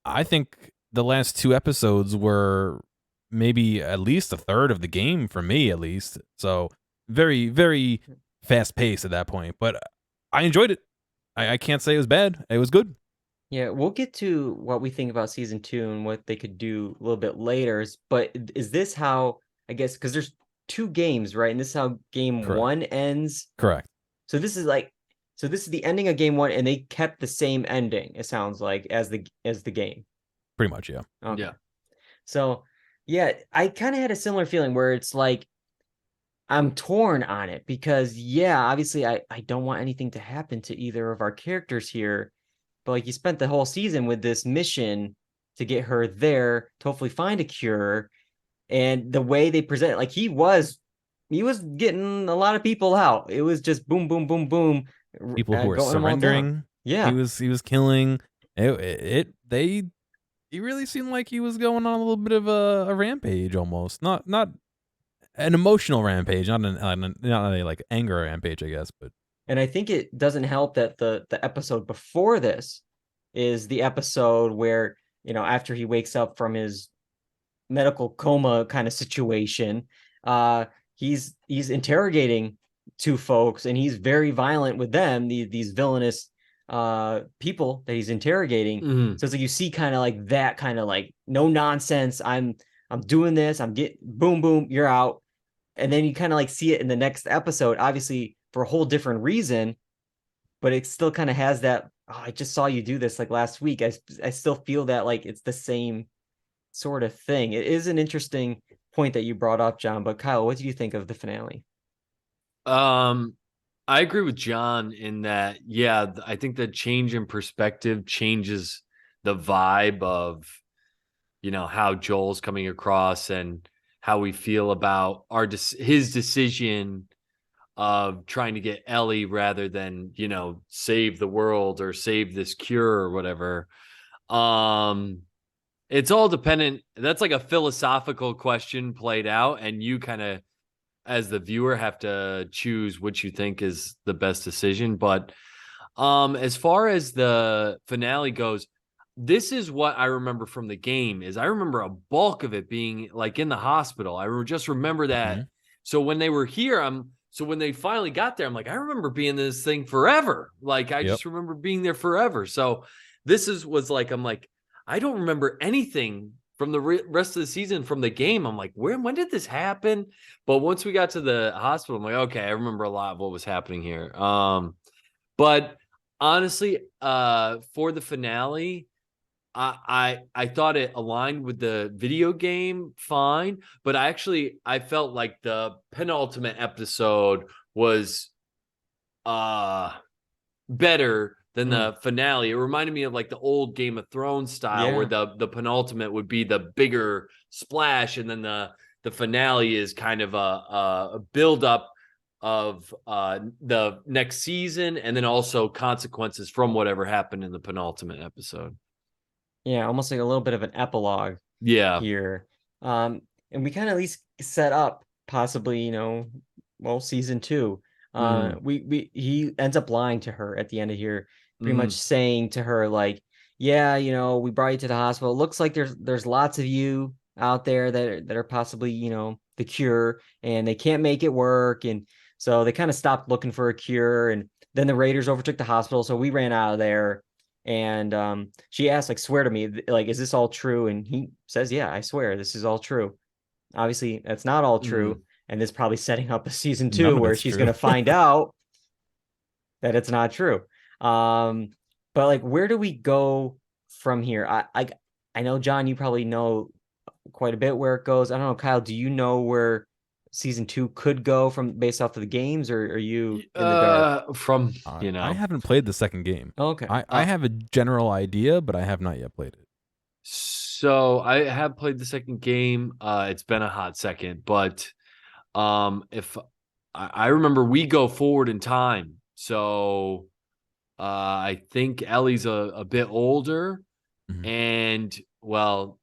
I think the last 2 episodes were maybe at least a third of the game for me, at least. So very, very fast paced at that point. But I enjoyed it. I can't say it was bad. It was good. Yeah, we'll get to what we think about season 2 and what they could do a little bit later. But is this how, I guess, because there's 2 games, right? And this is how game Correct. 1 ends. Correct. So this is the ending of game 1, and they kept the same ending, it sounds like, as the game. Pretty much, yeah. Okay. Yeah. So yeah, I kind of had a similar feeling where it's like I'm torn on it because yeah, obviously I don't want anything to happen to either of our characters here. But like you spent the whole season with this mission to get her there to hopefully find a cure. And the way they present it, like he was getting a lot of people out. It was just boom, boom, boom, boom. People who were going them all down. surrendering. Yeah. He was killing. He really seemed like he was going on a little bit of a rampage almost. Not an emotional rampage, not a like anger rampage, I guess, but And I think it doesn't help that the episode before this is the episode where, after he wakes up from his medical coma kind of situation, he's interrogating 2 folks, and he's very violent with them, these villainous people that he's interrogating. Mhm. So it's like you see kind of like that kind of like no nonsense. I'm doing this. I'm getting boom, boom, you're out. And then you kind of like see it in the next episode, obviously for a whole different reason, but it still kind of has that, oh, I just saw you do this like last week. I still feel that like it's the same sort of thing. It is an interesting point that you brought up, John, but Kyle, what do you think of the finale? I agree with John in that, yeah, I think the change in perspective changes the vibe of, how Joel's coming across and how we feel about his decision of trying to get Ellie rather than, save the world or save this cure or whatever. It's all dependent. That's like a philosophical question played out, and you kind of, as the viewer, have to choose which you think is the best decision. But as far as the finale goes, this is what I remember from the game. I remember a bulk of it being like in the hospital. Just remember that. Mhm. So when they were here, when they finally got there, I'm like, I remember being in this thing forever. Like I just remember being there forever. So was like, I'm like, I don't remember anything from the rest of the season from the game. I'm like, when did this happen? But once we got to the hospital, I'm like, okay, I remember a lot of what was happening here. But honestly, for the finale, I thought it aligned with the video game fine, but I felt like the penultimate episode was better than the finale. It reminded me of like the old Game of Thrones style, where the penultimate would be the bigger splash, and then the finale is kind of a build up of the next season, and then also consequences from whatever happened in the penultimate episode. Yeah, almost like a little bit of an epilogue here. And we kind of at least set up possibly, season 2. He ends up lying to her at the end of here, pretty much saying to her like, yeah, we brought you to the hospital. It looks like there's lots of you out there that are possibly, the cure, and they can't make it work. And so they kind of stopped looking for a cure, and then the Raiders overtook the hospital. So we ran out of there. And she asked, like, swear to me, like, is this all true? And he says, yeah, I swear this is all true. Obviously, that's not all true. And this is probably setting up a season 2 where she's going to find out that it's not true. But like, where do we go from here? I know, John, you probably know quite a bit where it goes. I don't know, Kyle, do you know where season 2 could go based off of the games, or are you in the dark? I haven't played the second game. Okay. I have a general idea, but I have not yet played it. So I have played the second game. It's been a hot second, but if I remember, we go forward in time. So I think Ellie's a bit older, and well,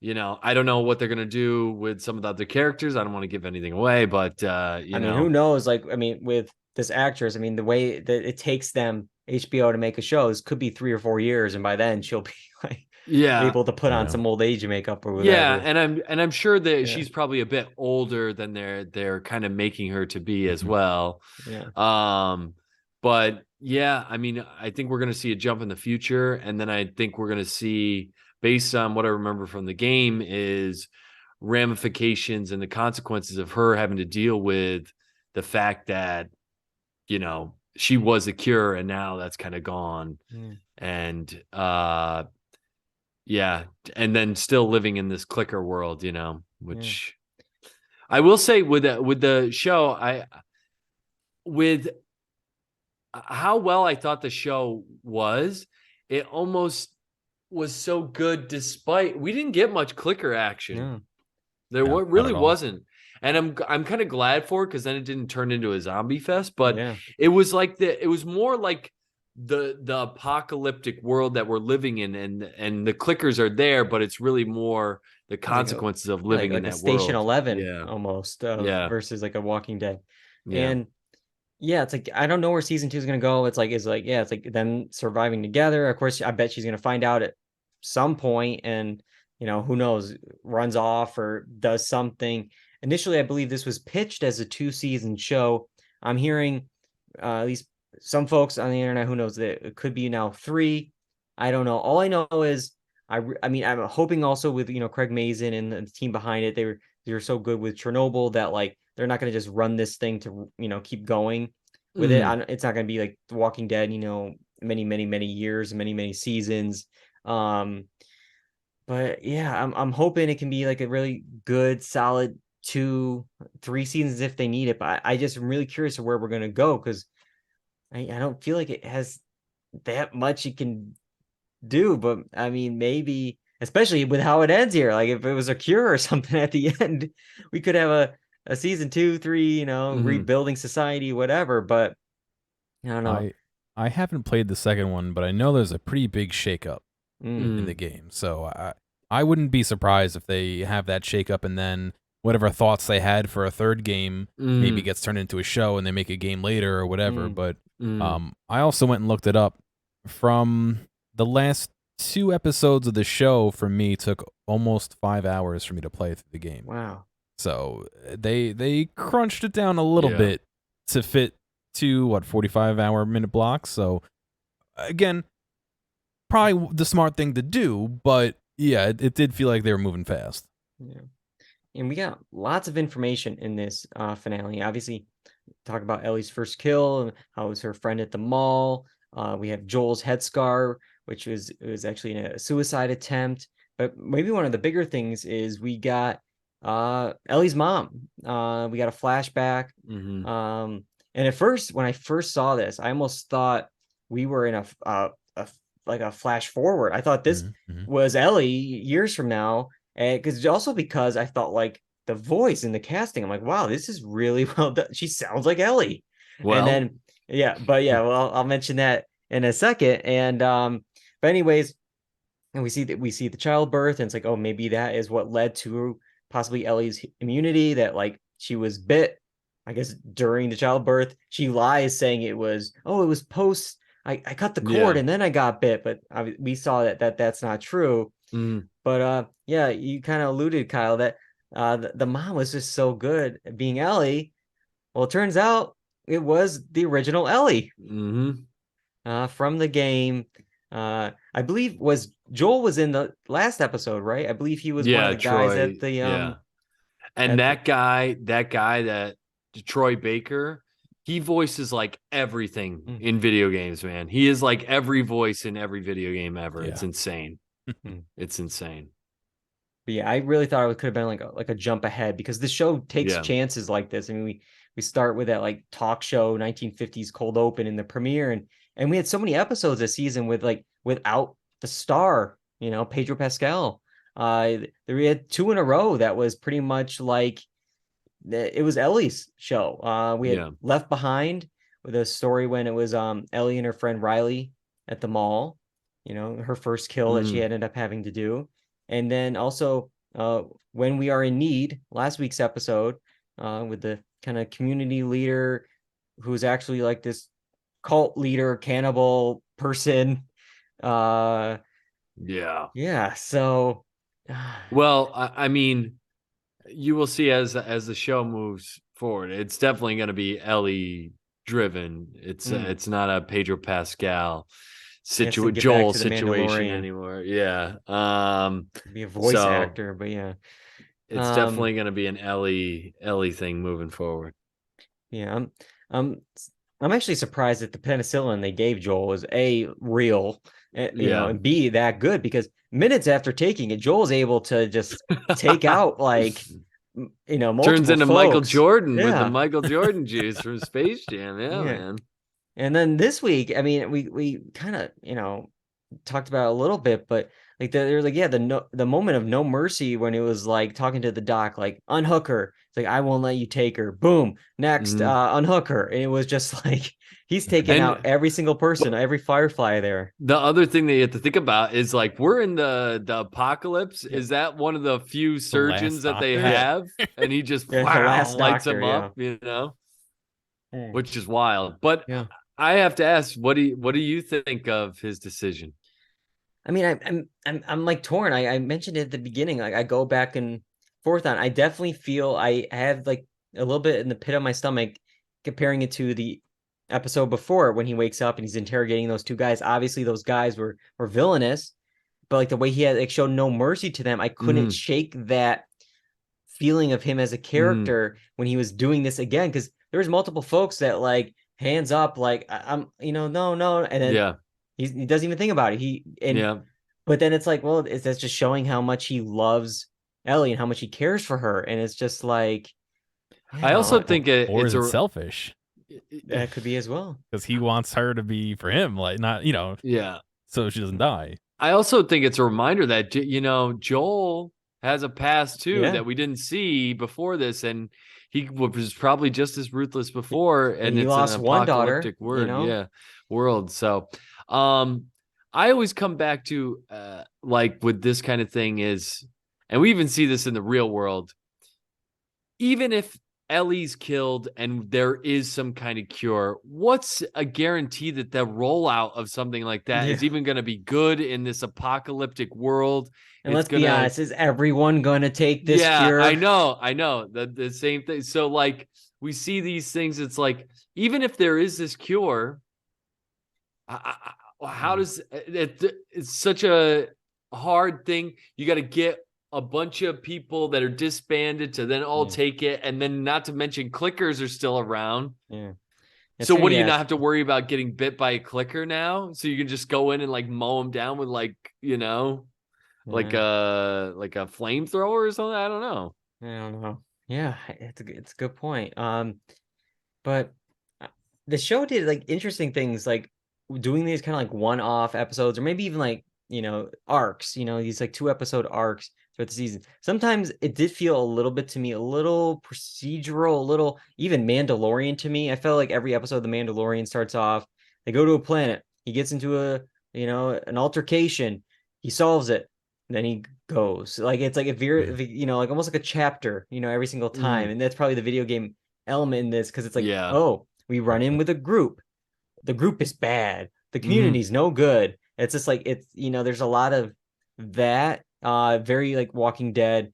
I don't know what they're gonna do with some of the other characters. I don't want to give anything away, but who knows? Like, with this actress, the way that it takes them, HBO, to make a show, this could be 3 or 4 years, and by then she'll be like able to put on some old age makeup or whatever. Yeah, and I'm sure that she's probably a bit older than they're kind of making her to be as well. Yeah. But yeah, I think we're gonna see a jump in the future, and then I think we're gonna see, based on what I remember from the game, is ramifications and the consequences of her having to deal with the fact that, you know, she was a cure and now that's kind of gone. And yeah, and then still living in this clicker world, you know, which I will say with the show, with how well I thought the show was, it almost was so good despite we didn't get much clicker action. No. There No, really not at all. wasn't. And I'm kind of glad for it because then it didn't turn into a zombie fest. But Yeah. it was like it was more like the apocalyptic world that we're living in, and the clickers are there, but it's really more the consequences of living like in a that Station world. 11 Yeah. almost Yeah. versus like a Walking Dead. Yeah. And yeah, it's like I don't know where season 2 is gonna go. It's like it's like them surviving together. Of course, I bet she's gonna find out at some point, and you know, who knows, runs off or does something. Initially, I believe this was pitched as a 2-season show. I'm hearing at least some folks on the internet, who knows, that it could be now 3. I don't know. All I know is I mean, I'm hoping also with, you know, Craig Mazin and the team behind it, they were so good with Chernobyl that like they're not going to just run this thing to, you know, keep going with it. It's not going to be like The Walking Dead, you know, many years, many seasons. But yeah, I'm hoping it can be like a really good, solid 2-3 seasons if they need it. But I just am really curious of where we're going to go, because I don't feel like it has that much it can do. But I mean, maybe, especially with how it ends here, like if it was a cure or something at the end, we could have a season 2, 3, you know, rebuilding society, whatever. But I don't know. I haven't played the second one, but I know there's a pretty big shakeup Mm. in the game. So I wouldn't be surprised if they have that shakeup and then whatever thoughts they had for a third game maybe gets turned into a show and they make a game later or whatever. But I also went and looked it up. From the last 2 episodes of the show, for me, took almost 5 hours for me to play through the game. Wow. So they crunched it down a little bit to fit to 45-hour-minute blocks. So again, probably the smart thing to do, but yeah, it did feel like they were moving fast. Yeah. And we got lots of information in this finale. Obviously, talk about Ellie's first kill and how it was her friend at the mall. We have Joel's head scar, which was actually a suicide attempt. But maybe one of the bigger things is we got Ellie's mom. We got a flashback. And at first, when I first saw this, I almost thought we were in a flash forward. I thought this was Ellie years from now. Because I thought like the voice and the casting, I'm like, wow, this is really well done. She sounds like Ellie. Well, and then well, I'll mention that in a second. And but anyways, and we see the childbirth, and it's like, oh, maybe that is what led to possibly Ellie's immunity, that like she was bit, I guess, during the childbirth. She lies saying it was post. I cut the cord and then I got bit, but we saw that's not true. But yeah, you kind of alluded, Kyle, that the mom was just so good at being Ellie. Well, it turns out it was the original Ellie from the game. I believe Joel was in the last episode, right? I believe he was one of the Troy, guys at the and that guy, Troy Baker, he voices like everything in video games, man. He is like every voice in every video game ever. Yeah. It's insane. It's insane. But yeah, I really thought it could have been like a jump ahead, because the show takes chances like this. I mean, we start with that like talk show 1950s cold open in the premiere, and we had so many episodes this season without the star, you know, Pedro Pascal. We had 2 in a row that was pretty much like it was Ellie's show. We had Left Behind with a story when it was Ellie and her friend Riley at the mall, you know, her first kill that she ended up having to do. And then also When We Are in Need, last week's episode, with the kind of community leader who's actually like this cult leader, cannibal person. So well, I mean, you will see as the show moves forward, it's definitely going to be Ellie driven. It's not a Pedro Pascal Joel situation anymore. Yeah. Be a voice actor, but yeah. It's definitely going to be an Ellie thing moving forward. Yeah, I'm actually surprised that the penicillin they gave Joel was A, real, and B, that good, because minutes after taking it, Joel's able to just take out multiple turns into folks. Michael Jordan with the Michael Jordan juice from Space Jam. Yeah, man. And then this week, I mean, we kind of talked about it a little bit, but like there's like the moment of no mercy when it was like talking to the doc, like unhook her. It's like, I won't let you take her. Boom, next, unhook her. And it was just like he's taking out every single person, every Firefly there. The other thing that you have to think about is like we're in the apocalypse. Is that one of the few surgeons that they have? And he just lights him up, which is wild. But I have to ask, what do you think of his decision? I mean, I'm like torn. I mentioned it at the beginning. Like I go back and forth on. I definitely feel I have like a little bit in the pit of my stomach comparing it to the episode before when he wakes up and he's interrogating those two guys. Obviously, those guys were villainous, but like the way he had like showed no mercy to them, I couldn't shake that feeling of him as a character when he was doing this again, because there was multiple folks that like hands up, like I'm no, and then he doesn't even think about it. But then it's like, well, that's just showing how much he loves Ellie and how much he cares for her, and it's just like I also think it's selfish. That could be as well, because he wants her to be for him, like not so she doesn't die. I also think it's a reminder that Joel has a past too that we didn't see before this, and he was probably just as ruthless before, and he lost one daughter, world. So I always come back to like with this kind of thing is, and we even see this in the real world, even if Ellie's killed and there is some kind of cure, what's a guarantee that the rollout of something like that is even going to be good in this apocalyptic world? And let's be honest, is everyone going to take this cure? I know the same thing. So like we see these things, it's like, even if there is this cure, how does it's such a hard thing. You got to get a bunch of people that are disbanded to then all take it, and then not to mention clickers are still around. So what do you not have to worry about getting bit by a clicker now? So you can just go in and like mow them down with like like a flamethrower or something. I don't know. Yeah, it's a good point. But the show did like interesting things, like doing these kind of like one-off episodes, or maybe even like arcs. These like 2-episode arcs throughout the season. Sometimes it did feel a little bit to me, a little procedural, a little even Mandalorian to me. I felt like every episode of The Mandalorian starts off, they go to a planet, he gets into an altercation, he solves it, and then he goes. Like it's like a very like almost like a chapter, every single time. And that's probably the video game element in this, because it's like, oh, we run in with a group. The group is bad. The community's no good. It's just like there's a lot of that. Very like Walking Dead.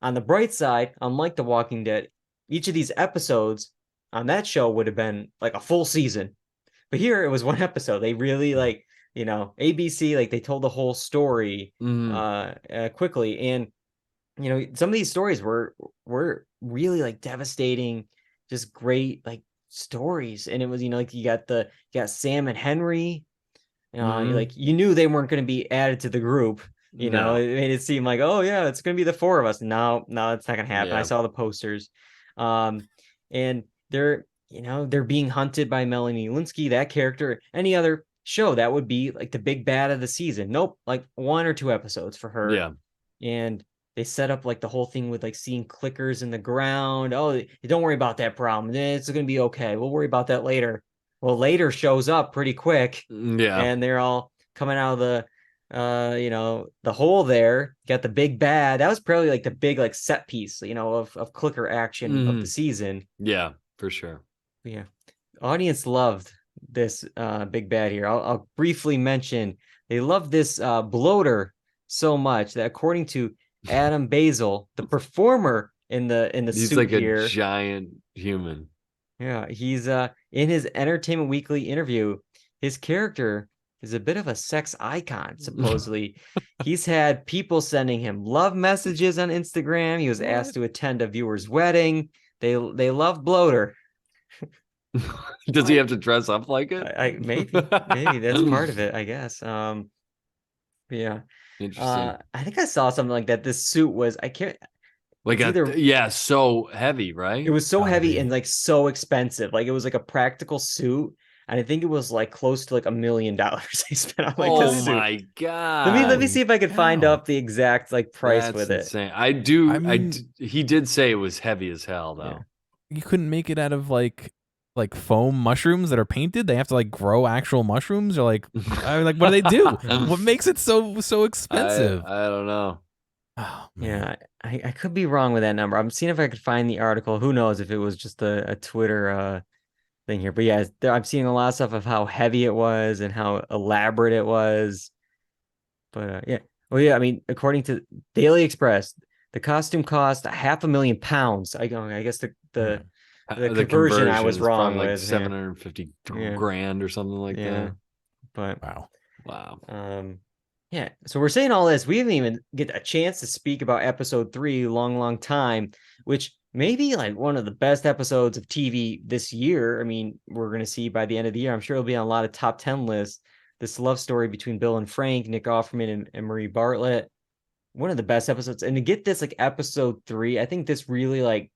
On the bright side, unlike The Walking Dead, each of these episodes on that show would have been like a full season. But here it was one episode. They really like, ABC, like they told the whole story quickly. And some of these stories were really like devastating, just great like stories. And it was, like you got Sam and Henry. Like you knew they weren't going to be added to the group. It made it seem like, oh yeah, it's going to be the 4 of us. No, it's not going to happen. I saw the posters. And they're being hunted by Melanie Linsky, that character. Any other show, that would be like the big bad of the season. Nope, like 1 or 2 episodes for her. Yeah. And they set up like the whole thing with like seeing clickers in the ground. Oh, don't worry about that problem. It's going to be okay. We'll worry about that later. Well, later shows up pretty quick. Yeah. And they're all coming out of the the hole there. Got the big bad. That was probably like the big like set piece, of clicker action of the season. Yeah, for sure. Yeah. Audience loved this big bad here. I'll briefly mention they love this bloater so much that, according to Adam Basil, the performer in the he's suit like here, a giant human. Yeah, he's in his Entertainment Weekly interview, his character is a bit of a sex icon, supposedly. He's had people sending him love messages on Instagram. He was asked to attend a viewer's wedding. They love Bloater. Does he have to dress up like it? Maybe that's part of it, I guess. Yeah. Interesting. I think I saw something like that. This suit was, I can't, Like it's either- so heavy, right? it was so heavy and like so expensive. Like it was like a practical suit, and I think it was like close to like $1 million they spent on like this Oh suit. my god! Let me see if I could find Wow. up the exact like price That's with it. insane. He did say it was heavy as hell, though. Yeah. You couldn't make it out of like foam mushrooms that are painted. They have to like grow actual mushrooms, or like what do they do? What makes it so expensive? I don't know. Oh, man. Yeah, I could be wrong with that number. I'm seeing if I could find the article. Who knows if it was just a Twitter thing here. But yeah, I'm seeing a lot of stuff of how heavy it was and how elaborate it was. But yeah. Well, yeah, I mean, according to Daily Express, the costume cost £500,000. I guess the conversion I was is wrong probably like with. 750 grand or something like that. But Wow. yeah. So we're saying all this. We didn't even get a chance to speak about episode 3, long time, which may be like one of the best episodes of TV this year. I mean, we're going to see by the end of the year. I'm sure it'll be on a lot of top 10 lists. This love story between Bill and Frank, Nick Offerman and Marie Bartlett. One of the best episodes. And to get this like episode 3, I think this really like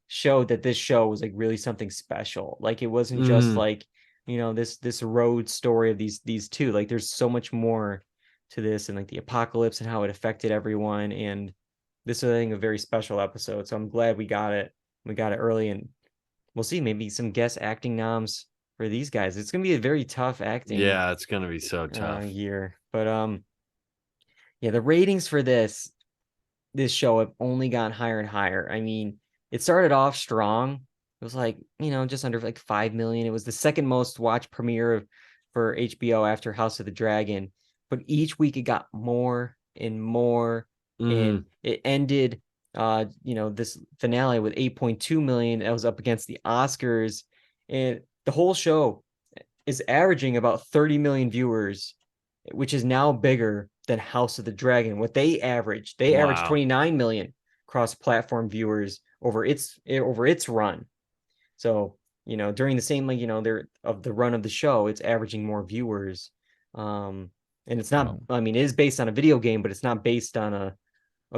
showed that this show was like really something special. Like it wasn't just like, this road story of these two. Like there's so much more to this, and like the apocalypse and how it affected everyone. And this is, I think, a very special episode. So I'm glad we got it. We got it early, and we'll see maybe some guest acting noms for these guys. It's gonna be a very tough acting. Yeah, it's gonna be so tough year. But yeah, the ratings for this show have only gone higher and higher. I mean, it started off strong. It was like, just under like 5 million. It was the second most watched premiere for HBO after House of the Dragon. But each week it got more and more, and it ended, this finale with 8.2 million. That was up against the Oscars, and the whole show is averaging about 30 million viewers, which is now bigger than House of the Dragon. What they averaged 29 million cross-platform viewers over its run. So, during the same of the run of the show, it's averaging more viewers. And it's not, I mean, it is based on a video game, but it's not based on a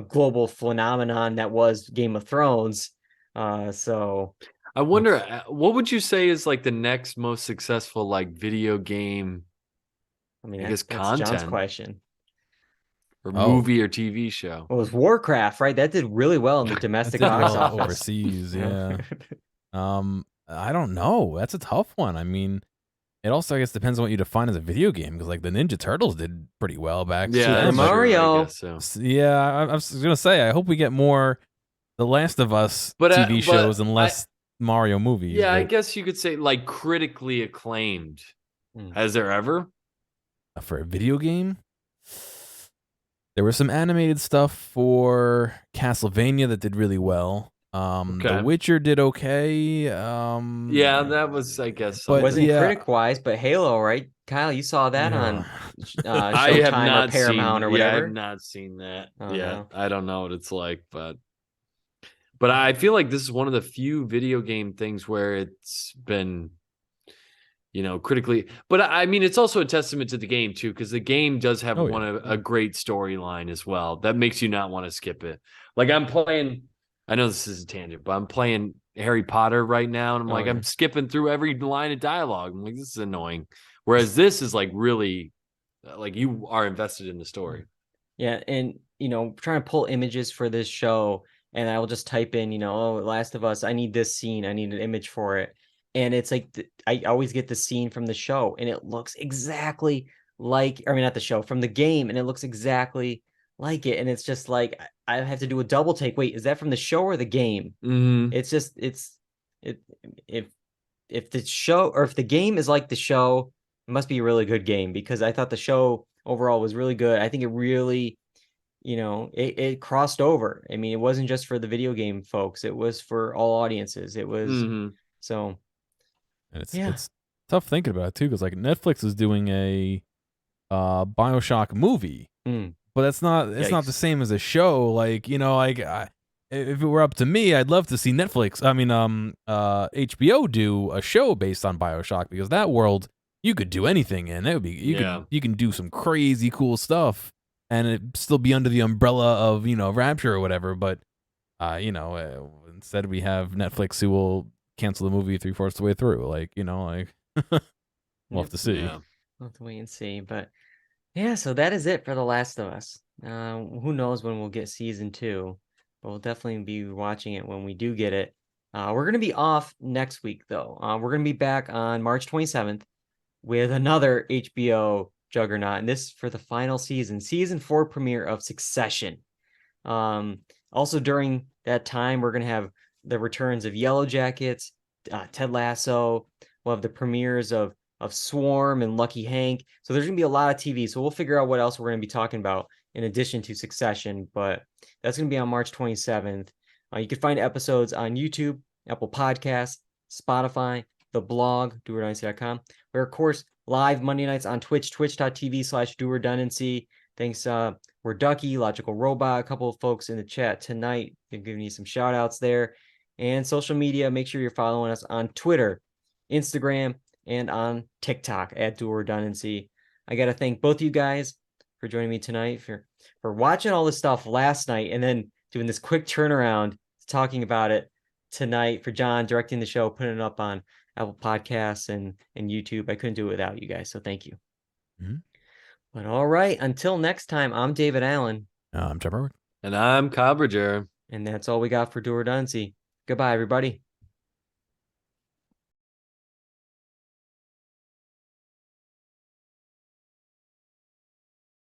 global phenomenon that was Game of Thrones. So I wonder, what would you say is like the next most successful like video game? I mean, I guess that's content John's question. Or movie or TV show. Well, it was Warcraft, right? That did really well in the domestic box office. Overseas, yeah. I don't know. That's a tough one. I mean, it also, I guess, depends on what you define as a video game, because like the Ninja Turtles did pretty well back. Yeah, Mario. So. Yeah, I was gonna say, I hope we get more The Last of Us TV shows and less Mario movies. Yeah, I guess you could say like critically acclaimed. Has there ever? For a video game? There was some animated stuff for Castlevania that did really well. The Witcher did okay. Yeah, that was, I guess, it wasn't critic-wise, but Halo, right? Kyle, you saw that on I have Showtime not or Paramount seen, or whatever. Yeah, I have not seen that. I don't know what it's like, but I feel like this is one of the few video game things where it's been, critically. But I mean, it's also a testament to the game too, because the game does have a great storyline as well that makes you not want to skip it. Like I'm playing. I know this is a tangent, but I'm playing Harry Potter right now, and I'm I'm skipping through every line of dialogue. I'm like, this is annoying. Whereas this is like really, like you are invested in the story. Yeah, and trying to pull images for this show, and I will just type in, Last of Us. I need this scene. I need an image for it, and it's like I always get the scene from the show, and it looks exactly like, I mean, not the show, from the game, and it looks exactly like it, and it's just like I have to do a double take. Wait, is that from the show or the game? It's just if the show, or if the game is like the show, it must be a really good game, because I thought the show overall was really good. I think it really, it crossed over. I mean, it wasn't just for the video game folks, it was for all audiences. It was so, and it's tough thinking about it too, because like Netflix is doing a BioShock movie. Mm. But it's not the Yikes. same as a show. Like, if it were up to me, I'd love to see HBO do a show based on BioShock, because that world you could do anything in. It would be you can do some crazy cool stuff and it still be under the umbrella of, Rapture or whatever, but instead we have Netflix who will cancel the movie 3/4 of the way through. We'll have to see. We'll have to wait and see. But yeah, so that is it for The Last of Us. Who knows when we'll get season 2, but we'll definitely be watching it when we do get it. We're going to be off next week, though. We're going to be back on March 27th with another HBO juggernaut, and this for the final season 4 premiere of Succession. Also during that time, we're going to have the returns of Yellow Jackets, Ted Lasso. We'll have the premieres of Swarm and Lucky Hank. So there's going to be a lot of TV. So we'll figure out what else we're going to be talking about in addition to Succession. But that's going to be on March 27th. You can find episodes on YouTube, Apple Podcasts, Spotify, the blog, dualredundancy.com. We're, of course, live Monday nights on Twitch, twitch.tv/dualredundancy. Thanks, we're Ducky, Logical Robot, a couple of folks in the chat tonight. They're giving you some shout outs there. And social media, make sure you're following us on Twitter, Instagram, and on TikTok at Dual Redundancy. I got to thank both of you guys for joining me tonight, for watching all this stuff last night and then doing this quick turnaround, talking about it tonight, for John directing the show, putting it up on Apple Podcasts and YouTube. I couldn't do it without you guys, so thank you. Mm-hmm. But all right, until next time, I'm David Allen. I'm Trevor. And I'm Kyle Bridger. And that's all we got for Dual Redundancy. Goodbye, everybody.